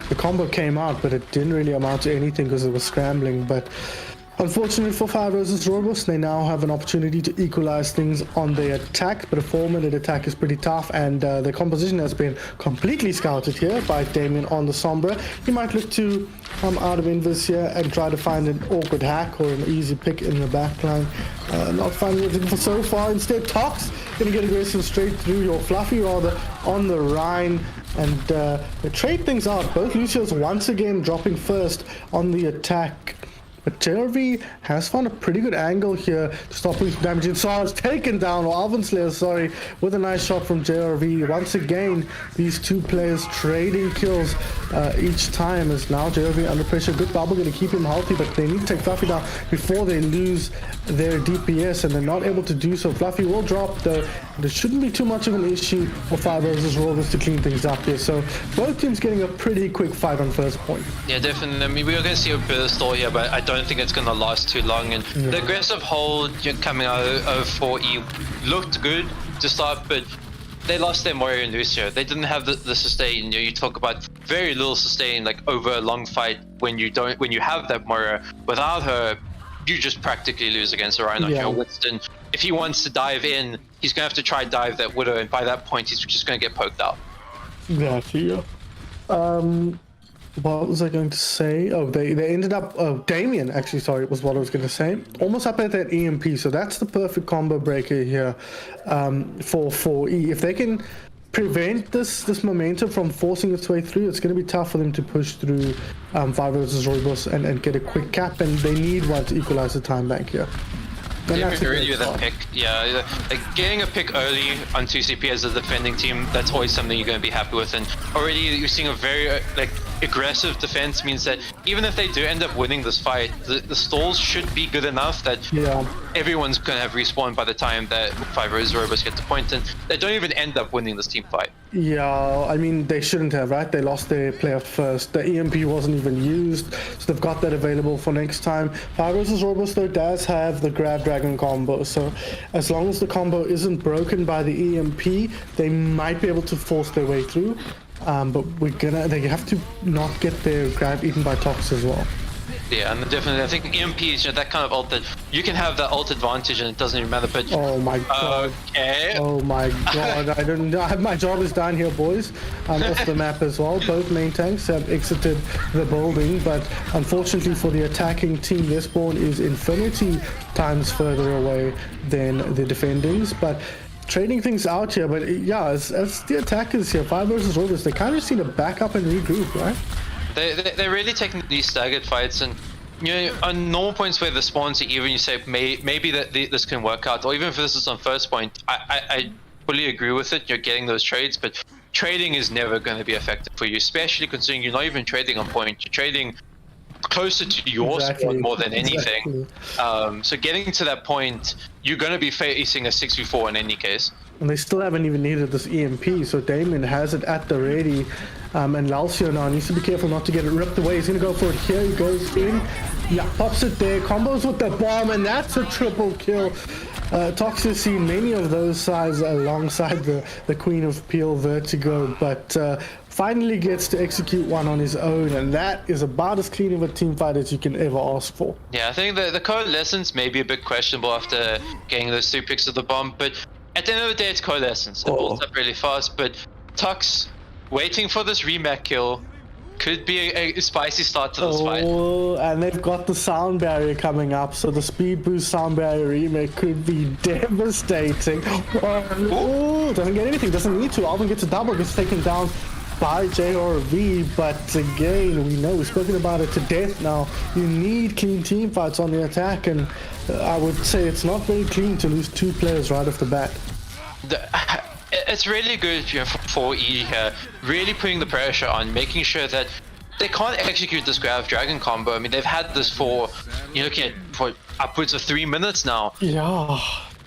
the combo came out, but it didn't really amount to anything because it was scrambling. But unfortunately for 5 Roses Rooibos, they now have an opportunity to equalize things on their attack, but a 4-minute attack is pretty tough, and the composition has been completely scouted here by Damien on the Sombra. He might look to come out of Invis here and try to find an awkward hack or an easy pick in the backline. Not finding anything so far. Instead, Tox going to get aggressive straight through, your Fluffy rather, on the Rhine, and they trade things out. Both Lucios once again dropping first on the attack. But JRV has found a pretty good angle here to stop putting some damage in. Sarge taken down, or Alvin Slayer, sorry, with a nice shot from JRV. Once again, these 2 players trading kills each time, as now JRV under pressure. Good bubble going to keep him healthy, but they need to take Fluffy down before they lose their DPS, and they're not able to do so. Fluffy will drop though. There shouldn't be too much of an issue for 5 Roses Rooibos to clean things up here. So both teams getting a pretty quick fight on first point. Yeah, definitely. I mean, we're going to see a bit of stall here, but I don't think it's going to last too long. And the aggressive hold coming out of 4E looked good to start, but they lost their Moira and Lucio. They didn't have the sustain. You talk about very little sustain, like over a long fight. When you have that Moira, without her, you just practically lose against a Rhino. Winston, if he wants to dive in, he's going to have to try dive that Widow, and by that point, he's just going to get poked out. Gotcha. What was I going to say? Oh, they ended up... Oh, Damien, actually, sorry, was what I was going to say. Almost up at that EMP, so that's the perfect combo breaker here for 4E. If they can prevent this momentum from forcing its way through, it's going to be tough for them to push through 5 Roses Rooibos and get a quick cap, and they need one to equalize the time bank here. They agree with that pick. Yeah, like getting a pick early on 2CP as a defending team, that's always something you're going to be happy with. And already you're seeing a very like aggressive defense means that even if they do end up winning this fight, the stalls should be good enough that everyone's going to have respawned by the time that 5 Roses Rooibos get to point, and they don't even end up winning this team fight. Yeah, I mean, they shouldn't have, right? They lost their player first. The EMP wasn't even used, so they've got that available for next time. 5 Roses Rooibos, though, does have the Grab Dragon combo, so as long as the combo isn't broken by the EMP, they might be able to force their way through. But they have to not get their grab eaten by Tocs as well. Yeah, and definitely, I think EMP is that kind of ult that you can have that ult advantage and it doesn't even matter. But oh my god! Okay. Oh my god! I don't. My job is down here, boys. I'm off the map as well. Both main tanks have exited the building, but unfortunately for the attacking team, their spawn is infinity times further away than the defenders. But trading things out here, but yeah, as the attackers here, 5 Roses Rooibos, they kind of just need to back up and regroup, right? They're really taking these staggered fights, and you know, on normal points where the spawns are even, you say maybe that this can work out, or even if this is on first point, I fully agree with it. You're getting those trades, but trading is never going to be effective for you, especially considering you're not even trading on point. You're trading closer to your spawn more than anything. So getting to that point, you're going to be facing a 6v4 in any case. And they still haven't even needed this EMP, so Damien has it at the ready. And Lalcio now needs to be careful not to get it ripped away. He's going to go for it here. He goes in. Yeah, pops it there. Combos with the bomb, and that's a triple kill. Tocs has seen many of those sides alongside the Queen of Peel, Vertigo, but finally gets to execute one on his own, and that is about as clean of a team fight as you can ever ask for. Yeah, I think the coalescence may be a bit questionable after getting those 2 picks of the bomb, but at the end of the day, it's coalescence. It builds up really fast, but Tocs waiting for this remake kill could be a spicy start to this fight. And they've got the sound barrier coming up, so the speed boost sound barrier remake could be devastating. Oh, doesn't get anything, doesn't need to. Elven gets a double, gets taken down by JRV, but again, we know, we've spoken about it to death now. You need clean team fights on the attack, and I would say it's not very clean to lose 2 players right off the bat. It's really good for E here, really putting the pressure on, making sure that they can't execute this Grab Dragon combo. I mean, they've had this for, you're looking at for upwards of 3 minutes now. Yeah.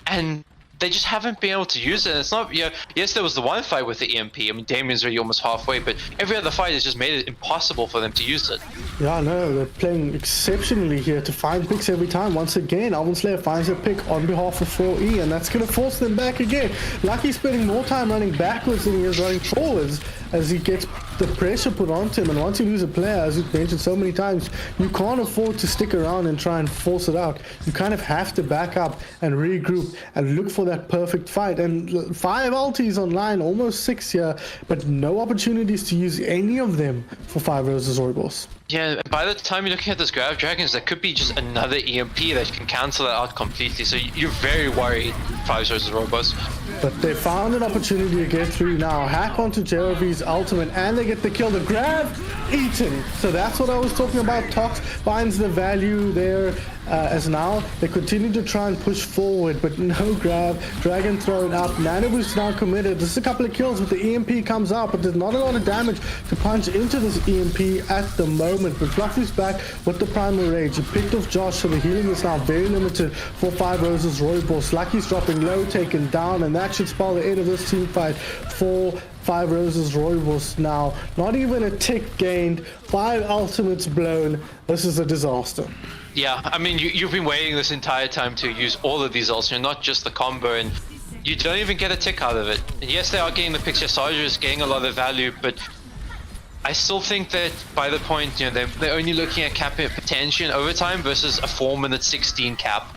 And they just haven't been able to use it. And it's not, yes, there was the one fight with the EMP. I mean, Damien's already almost halfway, but every other fight has just made it impossible for them to use it. Yeah, no, they're playing exceptionally here to find picks every time. Once again, Elven Slayer finds a pick on behalf of 4E, and that's going to force them back again. Lucky's spending more time running backwards than he is running forwards as he gets the pressure put onto him. And once you lose a player, as we've mentioned so many times, you can't afford to stick around and try and force it out. You kind of have to back up and regroup and look for that perfect fight. And 5 ultis online, almost 6 here, but no opportunities to use any of them for 5 Roses Rooibos. Yeah, by the time you're looking at this Grab Dragons, there could be just another EMP that can cancel that out completely. So you're very worried, 5 Roses Rooibos. But they found an opportunity to get through now. Hack onto JRV's ultimate, and they get the kill. The grab eaten. So that's what I was talking about. Tocs finds the value there. As now they continue to try and push forward, but no grab. Dragon thrown up. Nanobu's now committed. This is a couple of kills, but the EMP comes out, but there's not a lot of damage to punch into this EMP at the moment. But Fluffy's back with the primal rage. He picked off Josh, so the healing is now very limited for 5 Roses Rooibos. Lucky's dropping low, taken down, and that should spell the end of this team fight for 5 Roses Rooibos now. Not even a tick gained, 5 ultimates blown. This is a disaster. Yeah, I mean, you've been waiting this entire time to use all of these ults, not just the combo, and you don't even get a tick out of it. And yes, they are getting the picks. Sarge is getting a lot of value, but I still think that by the point, they're only looking at capping potential in overtime versus a 4-minute 16 cap.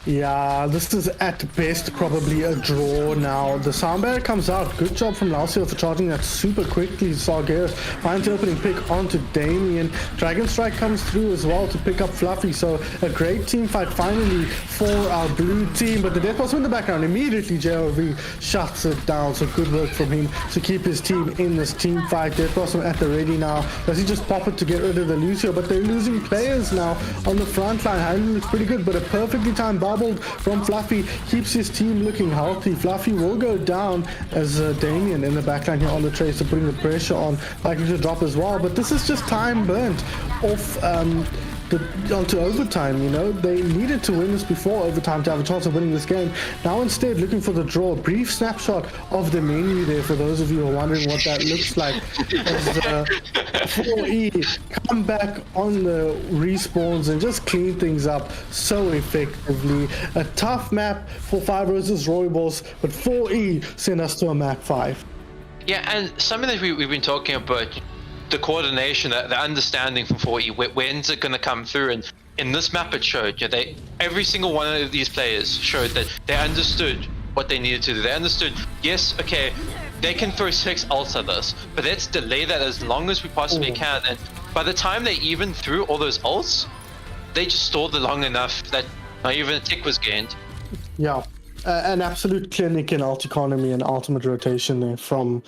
Yeah, this is at best probably a draw now. The sound barrier comes out. Good job from Lalcio for charging that super quickly. Skarzz finds the opening pick onto Damien. Dragon Strike comes through as well to pick up Fluffy. So a great team fight finally for our blue team. But the Death Blossom in the background, immediately JRV shuts it down. So good work from him to keep his team in this team fight. Death Blossom at the ready now. Does he just pop it to get rid of the Lucio? But they're losing players now on the front line. Hyland looks pretty good, but a perfectly timed bomb doubled from Fluffy, keeps his team looking healthy. Fluffy will go down as Damien in the backline here on the Tracer, putting the pressure on, likely to drop as well. But this is just time burnt off onto overtime. You know, they needed to win this before overtime to have a chance of winning this game. Now instead looking for the draw. A brief snapshot of the menu there for those of you who are wondering what that looks like as 4E come back on the respawns and just clean things up so effectively. A tough map for 5 versus Rooibos, but 4E sent us to a map 5. Yeah, and something that we've been talking about, the coordination, the understanding from 4E, when's it going to come through? And in this map it showed, you know, every single one of these players showed that they understood what they needed to do. They understood, yes, okay, they can throw 6 ults at us, but let's delay that as long as we possibly can. And by the time they even threw all those ults, they just stalled it long enough that not even a tick was gained. Yeah, an absolute clinic in ult economy and ultimate rotation there from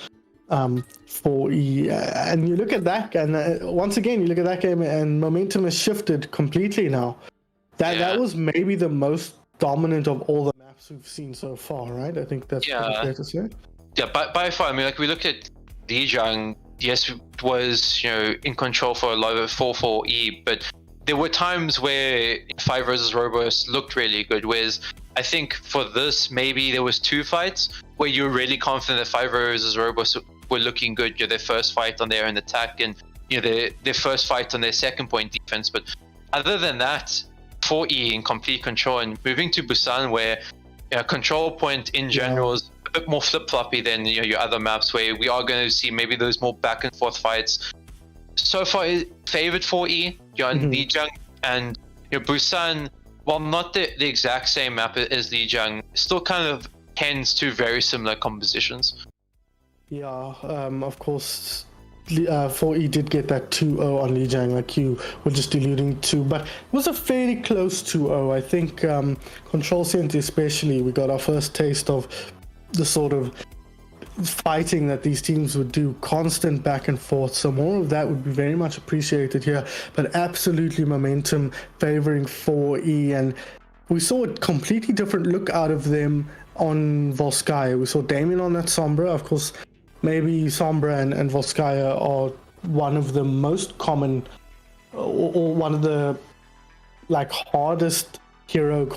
4E, and you look at that, and once again you look at that game, and momentum has shifted completely now. That was maybe the most dominant of all the maps we've seen so far, right? I think that's pretty fair to say. Yeah, by far. I mean, like, we look at Lijiang, yes, it was, you know, in control for a lot of 4-4E, but there were times where 5 versus Rooibos looked really good, whereas I think for this, maybe there was 2 fights where you were really confident that 5 versus Rooibos were looking good. You know, their first fight on their own attack, and you know, their first fight on their second point defense. But other than that, 4E in complete control, and moving to Busan, where control point in general is a bit more flip-floppy than, you know, your other maps, where we are going to see maybe those more back and forth fights. So far, favored 4E, Lijiang, and, you know, Busan, while not the exact same map as Lijiang, still kind of tends to very similar compositions. Yeah, of course, 4E did get that 2-0 on Lijiang, like you were just alluding to, but it was a fairly close 2-0. I think Control Center especially, we got our first taste of the sort of fighting that these teams would do, constant back and forth. So more of that would be very much appreciated here, but absolutely momentum favoring 4E, and we saw a completely different look out of them on Volskaya. We saw Damien on that Sombra. Of course, maybe Sombra and Volskaya are one of the most common, or one of the like hardest hero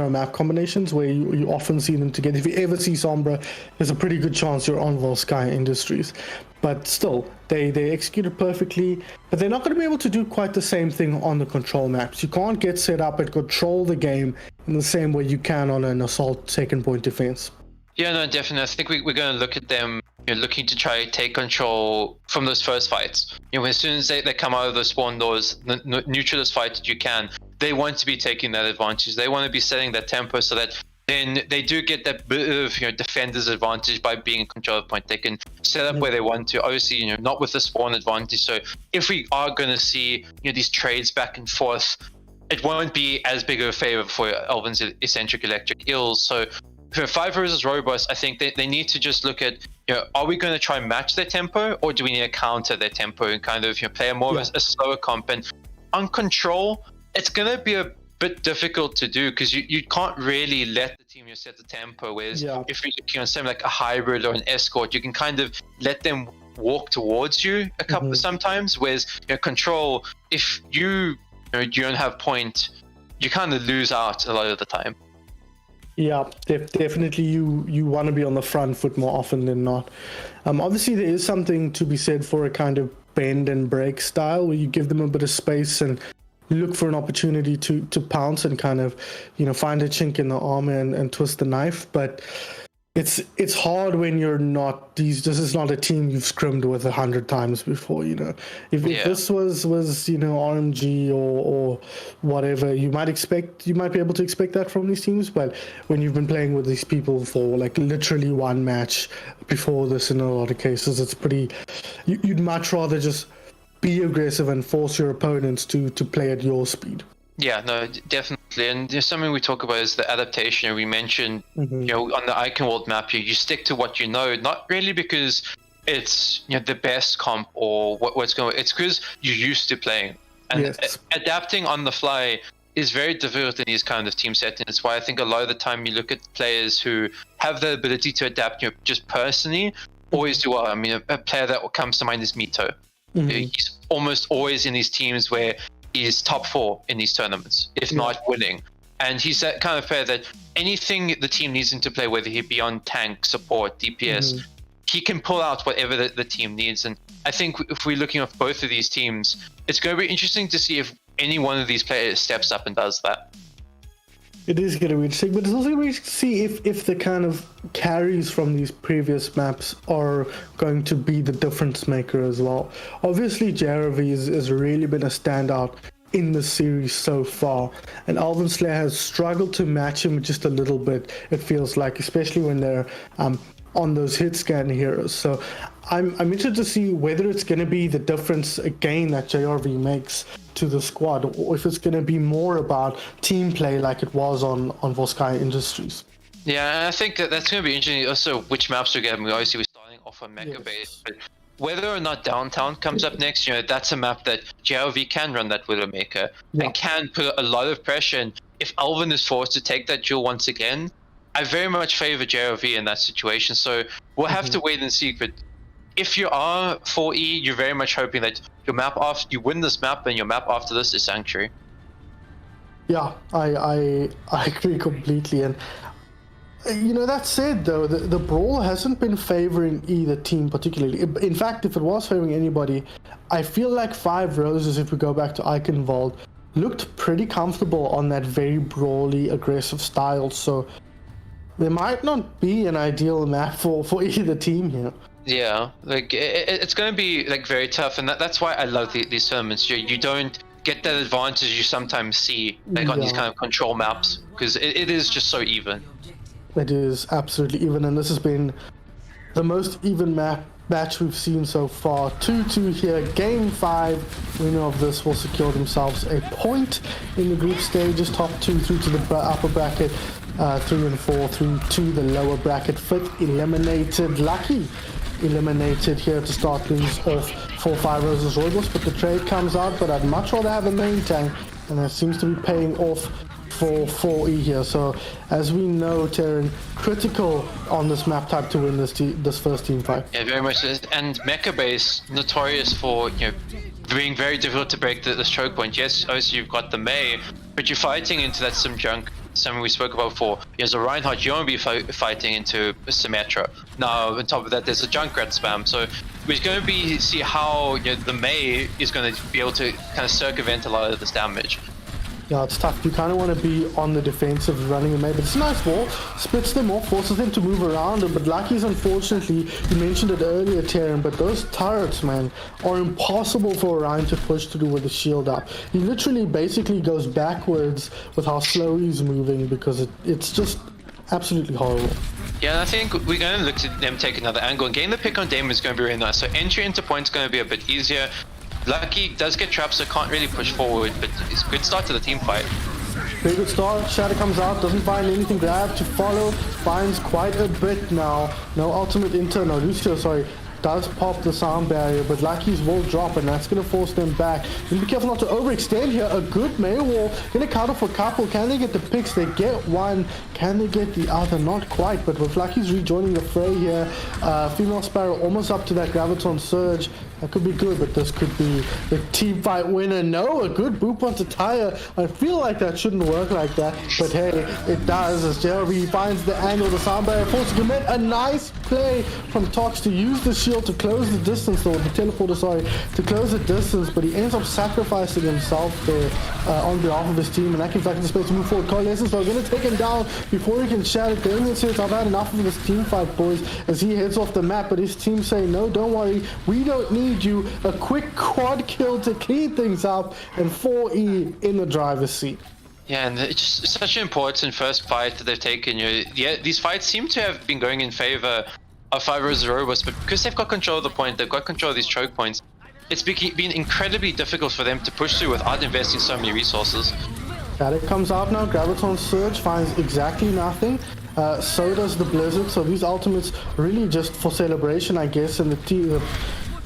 map combinations, where you often see them together. If you ever see Sombra, there's a pretty good chance you're on Volskaya Industries. But still, they executed perfectly, but they're not going to be able to do quite the same thing on the control maps. You can't get set up and control the game in the same way you can on an assault second point defense. Yeah, no, definitely. I think we're going to look at them, you know, looking to try to take control from those first fights. You know, as soon as they come out of the spawn doors, the neutralist fight that you can, they want to be taking that advantage. They want to be setting that tempo so that then they do get that bit of, you know, defender's advantage by being in control of point. They can set up where they want to. Obviously, you know, not with the spawn advantage. So if we are going to see, you know, these trades back and forth, it won't be as big of a favor for Elven's Eccentric, Electric, Eels. So for 5 versus Rooibos, I think they need to just look at, you know, are we going to try and match their tempo, or do we need to counter their tempo and kind of, you know, play a more of a slower comp? And on control, it's going to be a bit difficult to do, because you can't really let the team set the tempo, whereas if you're looking on something like a hybrid or an escort, you can kind of let them walk towards you a couple sometimes, whereas, you know, control, if you don't have point, you kind of lose out a lot of the time. Yeah, definitely you want to be on the front foot more often than not. Obviously, there is something to be said for a kind of bend and break style, where you give them a bit of space and look for an opportunity to pounce and kind of, you know, find a chink in the armor and twist the knife. But it's hard when you're not this is not a team you've scrimmed with 100 times before, you know. If this was you know, RMG or whatever, you might be able to expect that from these teams. But when you've been playing with these people for like literally one match before this, in a lot of cases, it's pretty, you'd much rather just be aggressive and force your opponents to play at your speed. Yeah, no, definitely. And there's something we talk about is the adaptation. We mentioned, you know, on the Icon World map, you stick to what you know, not really because it's, you know, the best comp or what's going. It's because you're used to playing, and adapting on the fly is very difficult in these kind of team settings. It's why I think a lot of the time you look at players who have the ability to adapt, just personally, always do well. I mean, a player that comes to mind is Mito. He's almost always in these teams where he's top 4 in these tournaments, if not winning. And he's that kind of player that anything the team needs him to play, whether he be on tank, support, DPS, he can pull out whatever the team needs. And I think if we're looking at both of these teams, it's going to be interesting to see if any one of these players steps up and does that. It is going to be interesting, but it's also going to see if the kind of carries from these previous maps are going to be the difference maker as well. Obviously, JRV has really been a standout in the series so far, and Elven Slayer has struggled to match him just a little bit, it feels like, especially when they're on those hit scan heroes. So I'm interested to see whether it's going to be the difference again that JRV makes to the squad, or if it's going to be more about team play like it was on Volskaya Industries. Yeah, I think that's going to be interesting. Also, which maps we're getting. Obviously, we're starting off on Mecha Base, but whether or not Downtown comes up next, that's a map that JRV can run that Widowmaker and can put a lot of pressure. And if Elven is forced to take that duel once again, I very much favor JRV in that situation. So we'll have to wait and see. But if you are 4E, you're very much hoping that your map after you win this map, and your map after this is Sanctuary. Yeah, I agree completely. And that said, though, the brawl hasn't been favoring either team particularly. In fact, if it was favoring anybody, I feel like Five Roses, if we go back to Eichenwald, looked pretty comfortable on that very brawly, aggressive style. So there might not be an ideal map for either team here. Yeah, like it's going to be like very tough, and that's why I love these tournaments. You don't get that advantage you sometimes see like on these kind of control maps, because it is just so even. It is absolutely even, and this has been the most even match we've seen so far. 2-2 here, game 5. Winner of this will secure themselves a point in the group stages. Top 2 through to the upper bracket, 3 and 4 through to the lower bracket. 5th eliminated. Lucky eliminated here to start things off for Five Roses Rooibos, but the trade comes out. But I'd much rather have a main tank, and that seems to be paying off for 4E here. So as we know, Terran, critical on this map type to win this first team fight. Yeah, very much. And Mecha Base, notorious for being very difficult to break this choke point. Yes, obviously you've got the Mei, but you're fighting into that Sim Junk, something we spoke about before. There's a Reinhardt, you won't be fighting into a Symmetra. Now on top of that, there's a Junkrat spam. So we're going to see how the Mei is going to be able to kind of circumvent a lot of this damage. Yeah, it's tough. You kind of want to be on the defensive running a Mei, but it's a nice ball. Splits them off, forces them to move around. But Lucky's, unfortunately, you mentioned it earlier, Terran, but those turrets, man, are impossible for Orion to push through with the shield up. He literally basically goes backwards with how slow he's moving, because it's just absolutely horrible. Yeah, I think we're going to look at them take another angle, and getting the pick on Dame is going to be really nice. So entry into point's going to be a bit easier. Lucky does get trapped, so can't really push forward, but it's a good start to the team fight. Very good start. Shadow comes out, doesn't find anything grab to follow, finds quite a bit now. No ultimate into, no Lucio, sorry, does pop the sound barrier, but Lucky's will drop, and that's going to force them back. And be careful not to overextend here. A good Mei wall, going to counter for a couple. Can they get the picks? They get one. Can they get the other? Not quite, but with Lucky's rejoining the fray here, Female Sparrow almost up to that Graviton Surge. That could be good, but this could be the team fight winner. No, a good boop onto Tire. I feel like that shouldn't work like that, but hey, it does, as JLB finds the angle, the sound barrier, forced to commit. A nice play from Tocs to use the shield to close the distance, or the teleporter, sorry, to close the distance, but he ends up sacrificing himself there on behalf of his team, and that gives Lucky the space to move forward. Coalescence, though, going to take him down before he can shatter. Damien says, I've had enough of this team fight, boys, as he heads off the map, but his team say, no, don't worry, we don't need you. A quick quad kill to clean things up, and 4E in the driver's seat. Yeah, and it's just such an important first fight that they've taken. Yeah, these fights seem to have been going in favor of Five Roses Rooibos, but because they've got control of the point, they've got control of these choke points, it's been incredibly difficult for them to push through without investing so many resources. Shadow comes out now, Graviton Surge finds exactly nothing. So does the Blizzard, so these ultimates really just for celebration, I guess, and the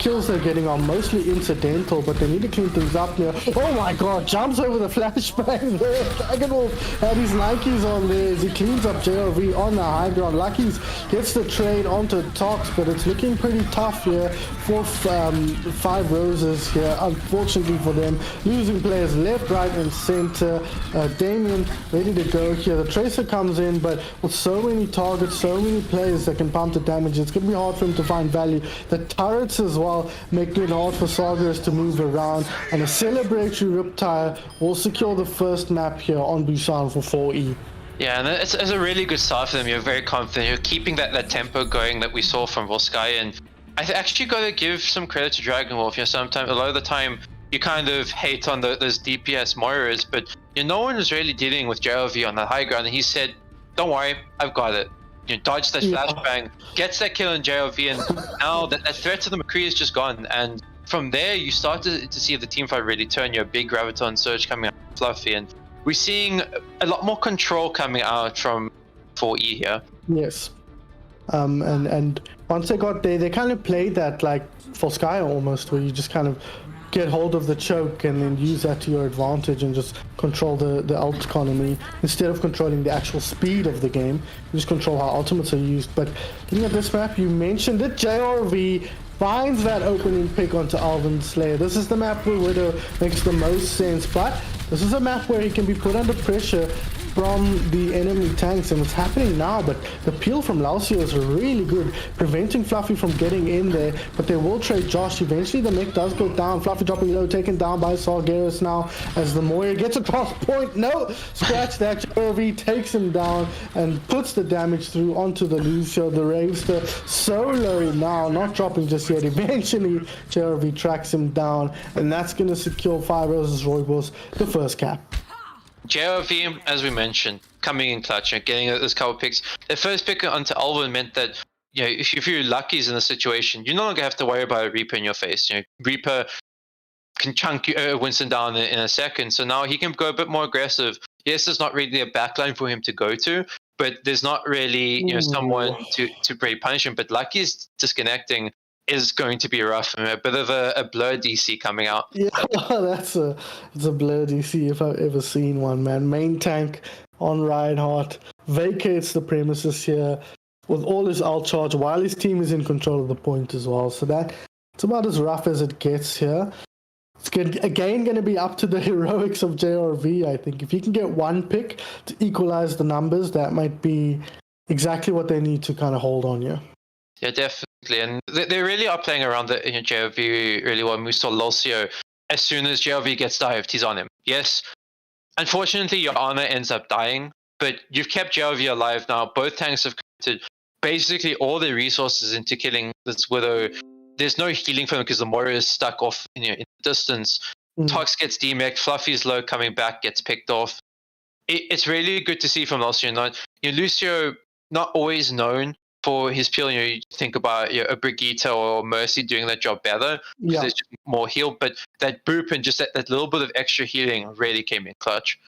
kills they're getting are mostly incidental, but they need to clean things up here. Oh my god, jumps over the flashbang there. DragonWolf had his Nikes on there as he cleans up JRV on the high ground. Lucky's gets the trade onto Tox, but it's looking pretty tough here for 5 Roses here. Unfortunately for them, losing players left, right, and center. Damien ready to go here. The Tracer comes in, but with so many targets, so many players that can pump the damage, it's going to be hard for him to find value. The turrets as well making it hard for Sagas to move around, and a celebratory Riptire will secure the first map here on Busan for 4E. Yeah, and it's a really good start for them. You're very confident. You're keeping that tempo going that we saw from Volsky, and I actually got to give some credit to DragonWolf. Sometimes, a lot of the time, you kind of hate on those DPS Moiras, but no one was really dealing with JLV on the high ground, and he said, "Don't worry, I've got it." Dodge that flashbang, gets that kill on JLV, and now that threat to the McCree is just gone. And from there, you start to see the team fight really turn. Your big Graviton Surge coming out Fluffy, and we're seeing a lot more control coming out from 4E here. Yes. And once they got there, they kind of played that like for Sky almost, where you just kind of get hold of the choke and then use that to your advantage and just control the ult economy instead of controlling the actual speed of the game. You just control how ultimates are used. But looking at this map, you mentioned it, JRV finds that opening pick onto Elven Slayer. This is the map where Widow makes the most sense, but this is a map where he can be put under pressure from the enemy tanks, and it's happening now. But the peel from Lausio is really good, preventing Fluffy from getting in there, but they will trade Josh. Eventually the mech does go down, Fluffy dropping low, taken down by Sargeras now as the Moira gets across point. No, scratch that. JRV takes him down and puts the damage through onto the Lucio. The Ravester solo now, not dropping just yet. Eventually JRV tracks him down, and that's going to secure 5 Roses Rooibos the first cap. JRV, as we mentioned, coming in clutch and getting those couple picks. The first pick onto Elven meant that if you're Lucky's in a situation, you no longer have to worry about a Reaper in your face. Reaper can chunk Winston down in a second, so now he can go a bit more aggressive. Yes, there's not really a backline for him to go to, but there's not really someone to really punish him. But Lucky's disconnecting is going to be rough. A bit of a blur DC coming out. Yeah, it's a blur DC if I've ever seen one, man. Main tank on Reinhardt vacates the premises here with all his ult charge while his team is in control of the point as well. So it's about as rough as it gets here. It's again going to be up to the heroics of JRV, I think. If he can get one pick to equalize the numbers, that might be exactly what they need to kind of hold on here. Yeah, definitely. And they really are playing around the JRV really well. We saw Lucio, as soon as JRV gets dived, he's on him. Yes, unfortunately, your Ana ends up dying, but you've kept JRV alive now. Both tanks have committed basically all their resources into killing this Widow. There's no healing for them because the Moira is stuck off in the distance. Tox gets demeched, Fluffy's low coming back, gets picked off. It's really good to see from Lucio. Lucio, not always known for his peel. You think about a Brigitte or Mercy doing that job better because there's just more heal, but that boop and just that little bit of extra healing really came in clutch.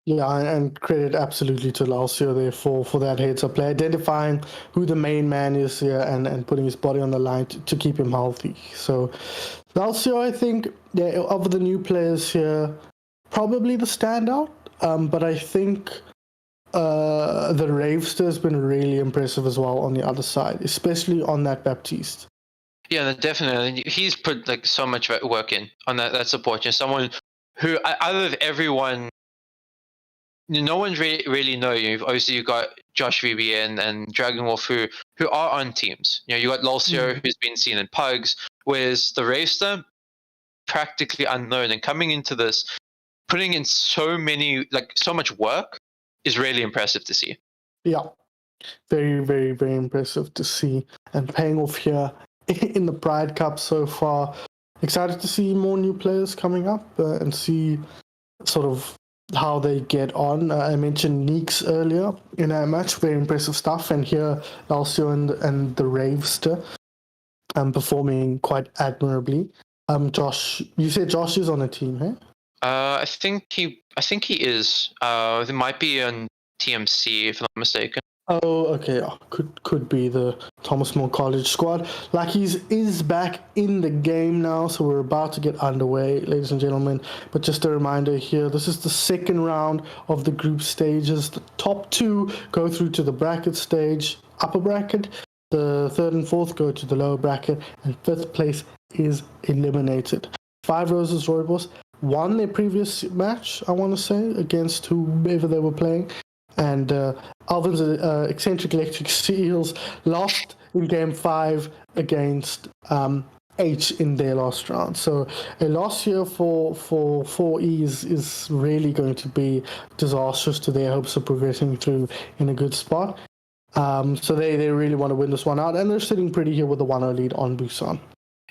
Yeah, and credit absolutely to Lucio there for that heads-up play, identifying who the main man is here and putting his body on the line to keep him healthy. So Lucio, I think, of the new players here, probably the standout, but I think the Ravester has been really impressive as well on the other side, especially on that Baptiste. Yeah, definitely. He's put so much work in on that support. Someone who, out of everyone, no one really know you. Obviously, you got Josh VBN and DragonWolf who are on teams. You got Lucio, who's been seen in PUGs, whereas the Ravester, practically unknown, and coming into this, putting in so much work is really impressive to see. Yeah, very, very, very impressive to see, and paying off here in the Pride Cup so far. Excited to see more new players coming up and see sort of how they get on. I mentioned Neeks earlier in our match, very impressive stuff, and here Lucio and the Ravester performing quite admirably. Josh, you said Josh is on a team, hey? I think he is. There might be on TMC if I'm not mistaken. Oh, okay. Could be the Thomas More College squad. Lucky's is back in the game now, so we're about to get underway, ladies and gentlemen. But just a reminder here, this is the second round of the group stages. The top two go through to the bracket stage, upper bracket. The third and fourth go to the lower bracket, and fifth place is eliminated. Five Roses Rooibos won their previous match, I want to say, against whoever they were playing. And Elven's Eccentric Electric Eels lost in Game 5 against H in their last round. So a loss here for 4Es is really going to be disastrous to their hopes of progressing through in a good spot. So they really want to win this one out, and they're sitting pretty here with the 1-0 lead on Busan.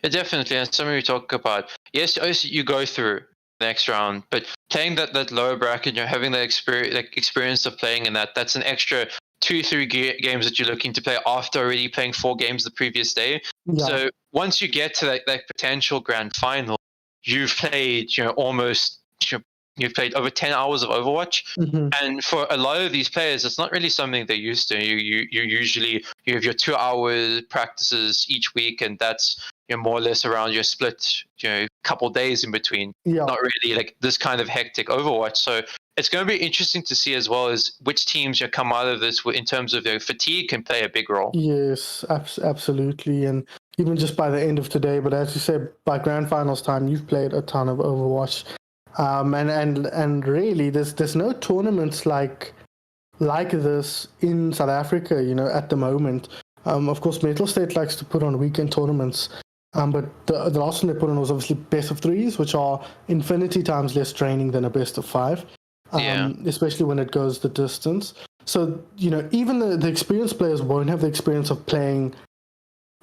Yeah, definitely, and something we talk about. Yes, obviously you go through the next round, but playing that lower bracket, you're having the experience of playing in that's an extra 2-3 games that you're looking to play after already playing 4 games the previous day. Yeah. So once you get to that potential grand final, you've played almost you've played over 10 hours of Overwatch, and for a lot of these players, it's not really something they're used to. You usually have your 2-hour practices each week, and that's more or less around your split, couple days in between. Yeah. Not really like this kind of hectic Overwatch. So it's going to be interesting to see as well as which teams come out of this in terms of their fatigue can play a big role. Yes, absolutely. And even just by the end of today, but as you said, by grand finals time, you've played a ton of Overwatch. And really, there's no tournaments like this in South Africa, at the moment. Of course, Metal State likes to put on weekend tournaments. But the last one they put on was obviously best of 3s, which are infinity times less training than a best of 5, especially when it goes the distance. So, even the experienced players won't have the experience of playing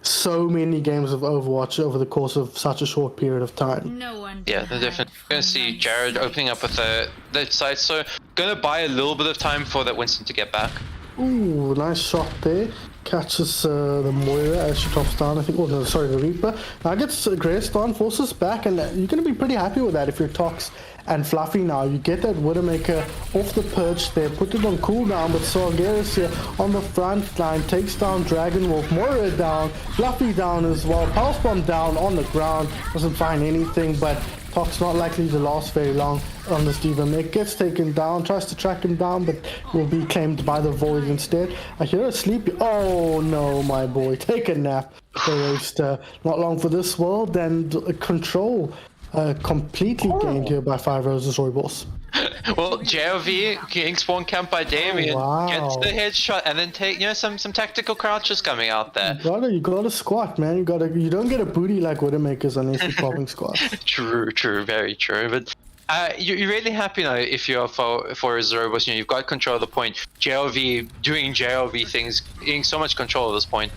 so many games of Overwatch over the course of such a short period of time. Yeah, they're definitely going to see Jared opening up with the site. So, going to buy a little bit of time for that Winston to get back. Ooh, nice shot there. Catches the Moira as she drops down, I think. Oh, no, sorry, the Reaper. Now gets Grace on, forces back, and you're going to be pretty happy with that if you're Tocs and Fluffy now. You get that Widowmaker off the perch there, put it on cooldown, but Sargeras here on the front line takes down Dragon Wolf, Moira down, Fluffy down as well, Pulse Bomb down on the ground, doesn't find anything, but Tocs not likely to last very long on this Diva Mech. Gets taken down, tries to track him down, but will be claimed by the Void instead. I hear a sleepy. Oh no, my boy, take a nap. Not long for this world, and control completely gained here by 5 Roses Rooibos. Well, JLV getting spawn camped by Damien, gets the headshot, and then take some tactical crouches coming out there. You gotta squat, man. You don't get a booty like Widowmakers unless you're popping squats. True, very true. But you're really happy now if you're for Rooibos. You've got control of the point. JLV doing JLV things, getting so much control at this point.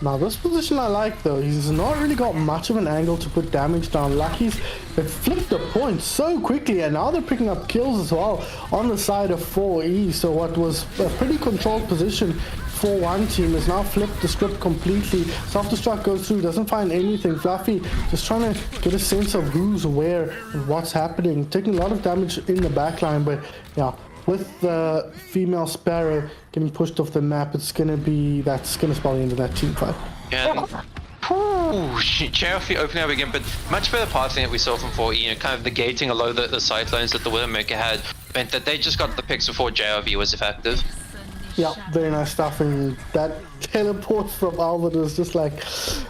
Now this position I like though. He's not really got much of an angle to put damage down. Lucky's they flipped the point so quickly, and now they're picking up kills as well on the side of 4E. So what was a pretty controlled position for one team is now flipped the script completely. Self-destruct goes through, doesn't find anything. Fluffy just trying to get a sense of who's where and what's happening. Taking a lot of damage in the backline, but yeah. With the female Sparrow getting pushed off the map, that's gonna spell the end of that team fight. Yeah. JLV opening up again, but much better passing that we saw from 4E, kind of negating a lot of the sight lines that the Widowmaker had, meant that they just got the picks before JLV was effective. Yeah, very nice stuff, and that teleport from Elven is just like,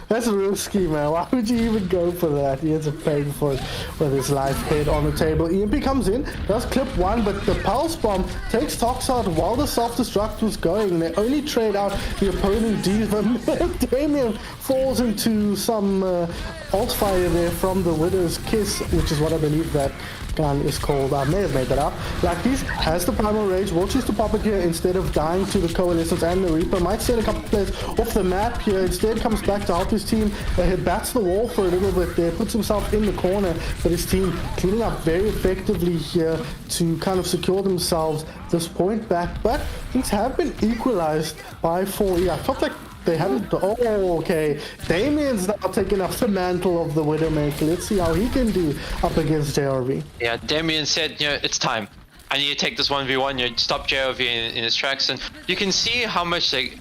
that's risky, man. Why would you even go for that? He ends up paying for it with his life head on the table. EMP comes in, does clip one, but the Pulse Bomb takes Tocs out while the self-destruct was going. They only trade out the opponent Diva. Damien falls into some alt fire there from the Widow's Kiss, which is what I believe that gun is called. I may have made that up. Lucky's has the Primal Rage, will choose to pop it here instead of dying to the Coalescence and the Reaper. Might send a couple players off the map here. Instead comes back to help his team. He bats the wall for a little bit there, puts himself in the corner, but his team cleaning up very effectively here to kind of secure themselves this point back. But things have been equalized by 4E. I felt like they haven't. Oh, okay. Damien's now taking up the mantle of the Widowmaker. Let's see how he can do up against JRV. Yeah, Damien said, it's time. I need to take this 1v1, you know, stop JLV in his tracks, and you can see how much like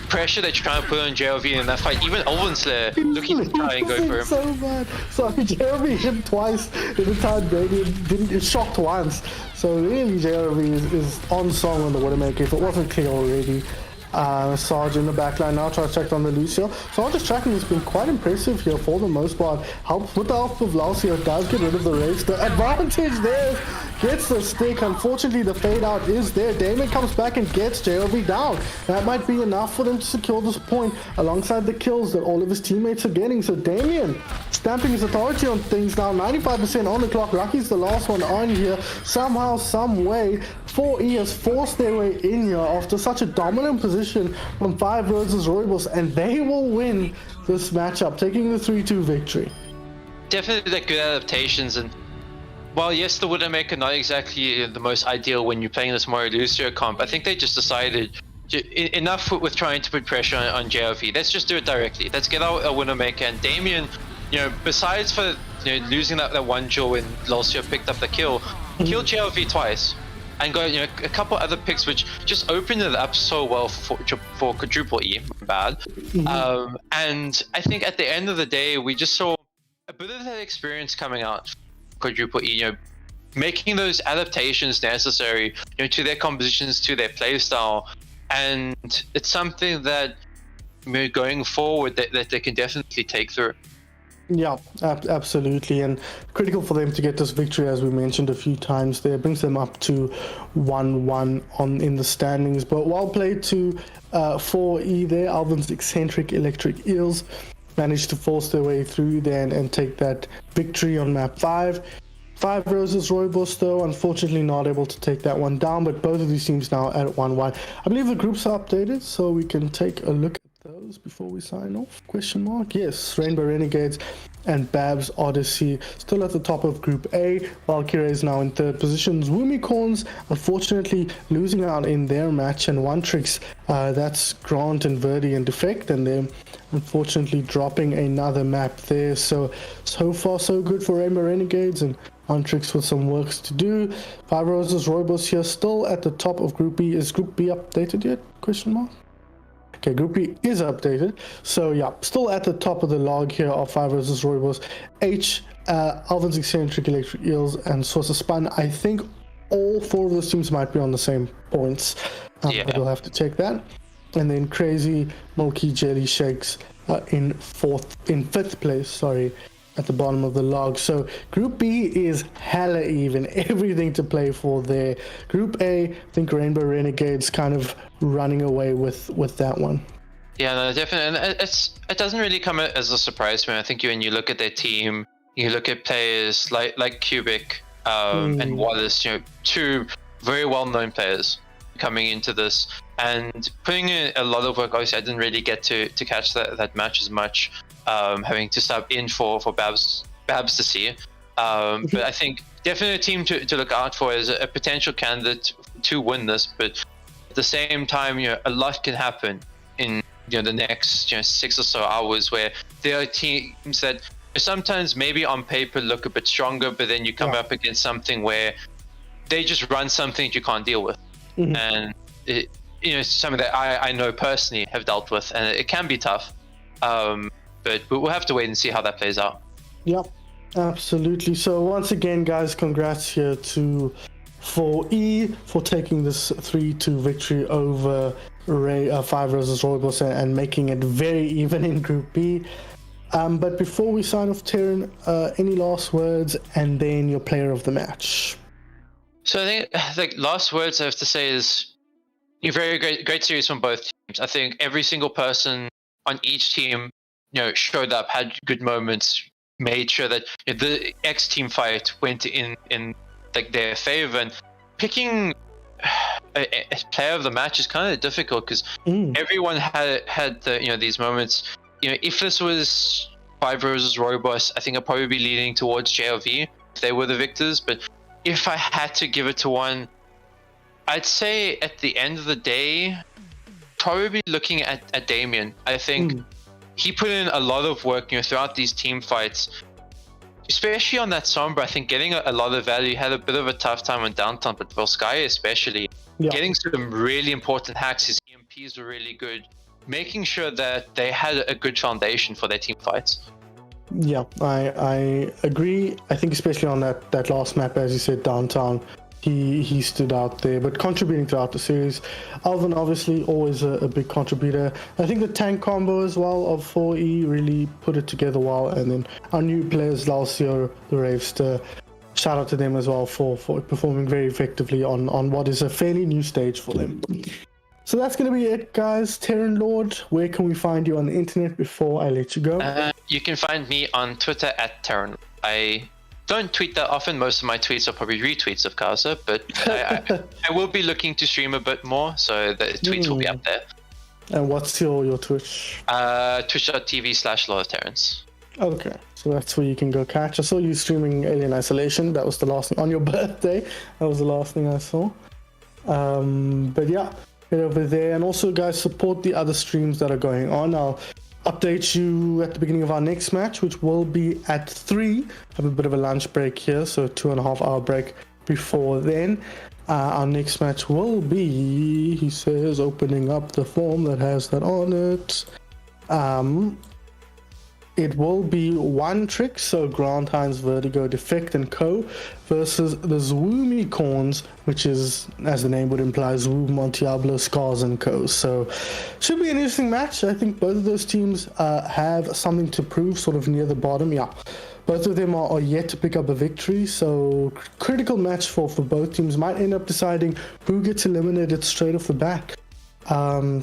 pressure they're trying to put on JLV in that fight. Even Elven's there looking to try and go for him. So bad. So JLV hit twice in the time didn't get shocked once. So really JLV is on song on the Widowmaker if it wasn't clear already. Sarge in the backline now tries to check on the Lucio. Sarge's tracking has been quite impressive here for the most part. Helps with the help of Lausio, does get rid of the race. The advantage there, gets the stick. Unfortunately, the fade out is there. Damien comes back and gets JLV down. That might be enough for them to secure this point alongside the kills that all of his teammates are getting. So Damien stamping his authority on things now. 95% on the clock. Rocky's the last one on here. Somehow, some way, 4E has forced their way in here after such a dominant position from 5 versus Rooibos, and they will win this matchup, taking the 3-2 victory. Definitely like good adaptations, and while yes, the Widowmaker not exactly the most ideal when you're playing this Mario Lucio comp, I think they just decided enough with trying to put pressure on JLV. Let's just do it directly. Let's get out a Widowmaker, and Damien, you know, besides for losing that one duel when Lucio picked up the kill, killed JLV twice. And got a couple other picks which just opened it up so well for quadruple E. Bad. And I think at the end of the day, we just saw a bit of that experience coming out. Quadruple E, making those adaptations necessary, to their compositions, to their playstyle, and it's something that going forward that they can definitely take through. Yeah, absolutely, and critical for them to get this victory, as we mentioned a few times there. Brings them up to 1-1 in the standings, but well played to 4E there. Elven's Eccentric Electric Eels managed to force their way through there and take that victory on map 5. 5 versus Rooibos, though, unfortunately not able to take that one down, but both of these teams now at 1-1. I believe the groups are updated, so we can take a look those before we sign off? Question mark. Yes, Rainbow Renegades and Babs Odyssey still at the top of Group A. Valkyrie is now in 3rd position. Woomicorns unfortunately losing out in their match, and One Tricks, that's Grant and Verdi and Deffect, and they're unfortunately dropping another map there. So far so good for Rainbow Renegades, and One Tricks with some works to do. 5 Roses Rooibos here still at the top of Group B. Is Group B updated yet? Question mark. Okay, Group B is updated. So yeah, still at the top of the log here of 5 versus Rooibos. H, Elven's Eccentric Electric Eels, and Source of Spun. I think all 4 of those teams might be on the same points. But we'll have to check that. And then Crazy Milky Jelly Shakes in 5th place, sorry, at the bottom of the log. So Group B is hella even, everything to play for there. Group A, I think Rainbow Renegades kind of running away with that one. Yeah, no, definitely. And it doesn't really come as a surprise to me. I think when you look at their team, you look at players like Cubic and Wallace, 2 very well-known players coming into this and putting in a lot of work. Obviously, I didn't really get to catch that match as much, having to sub in for Babs to see. But I think definitely a team to look out for as a potential candidate to win this. But at the same time, a lot can happen in the next 6 or so hours, where there are teams that sometimes maybe on paper look a bit stronger, but then you come up against something where they just run something that you can't deal with. And it's something that I know personally have dealt with, and it can be tough. But we'll have to wait and see how that plays out. Yep, absolutely. So once again, guys, congrats here to 4E for taking this 3-2 victory over 5 versus Rooibos and making it very even in Group B. But before we sign off, Terran, any last words, and then your player of the match? So I think the last words I have to say is very great series from both teams. I think every single person on each team, showed up, had good moments, made sure that the X team fight went in like their favor. And picking a player of the match is kind of difficult because everyone had these moments. If this was 5 versus Rooibos, I think I'd probably be leaning towards JLV if they were the victors. But if I had to give it to one, I'd say at the end of the day, probably looking at Damien. I think he put in a lot of work, throughout these team fights, especially on that Sombra, I think getting a lot of value. Had a bit of a tough time on downtown, but Volskaya especially, getting some really important hacks. His EMPs were really good, making sure that they had a good foundation for their team fights. Yeah, I agree. I think especially on that last map, as you said, downtown, he stood out there, but contributing throughout the series. Elven obviously always a big contributor. I think the tank combo as well of 4E really put it together well, and then our new players, Lalcio, the Ravester, shout out to them as well for performing very effectively on what is a fairly new stage for them. So that's going to be it, guys. TerranLord, where can we find you on the internet before I let you go? You can find me on Twitter at TerranLord. I don't tweet that often. Most of my tweets are probably retweets of Skarzz, but I will be looking to stream a bit more, so the tweets will be up there. And what's your Twitch? Twitch.tv/LordTerrance. Okay, so that's where you can go catch. I saw you streaming Alien Isolation. That was the last thing on your birthday. That was the last thing I saw. But yeah, head over there. And also, guys, support the other streams that are going on. I'll update you at the beginning of our next match, which will be at 3. Have a bit of a lunch break here, so 2.5 hour break before then. Our next match will be, he says, opening up the form that has that on it. It will be one trick, so Grandheinz, Vertigo, Deffect, and Co. versus the Zwoomicorns, which is, as the name would imply, Zwoom, Montiablo, Skarzz, and Co. So, should be an interesting match. I think both of those teams have something to prove, sort of near the bottom. Yeah, both of them are yet to pick up a victory, so critical match for both teams. Might end up deciding who gets eliminated straight off the back. So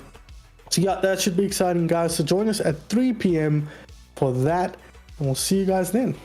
yeah, that should be exciting, guys. So join us at 3 p.m. for that, and we'll see you guys then.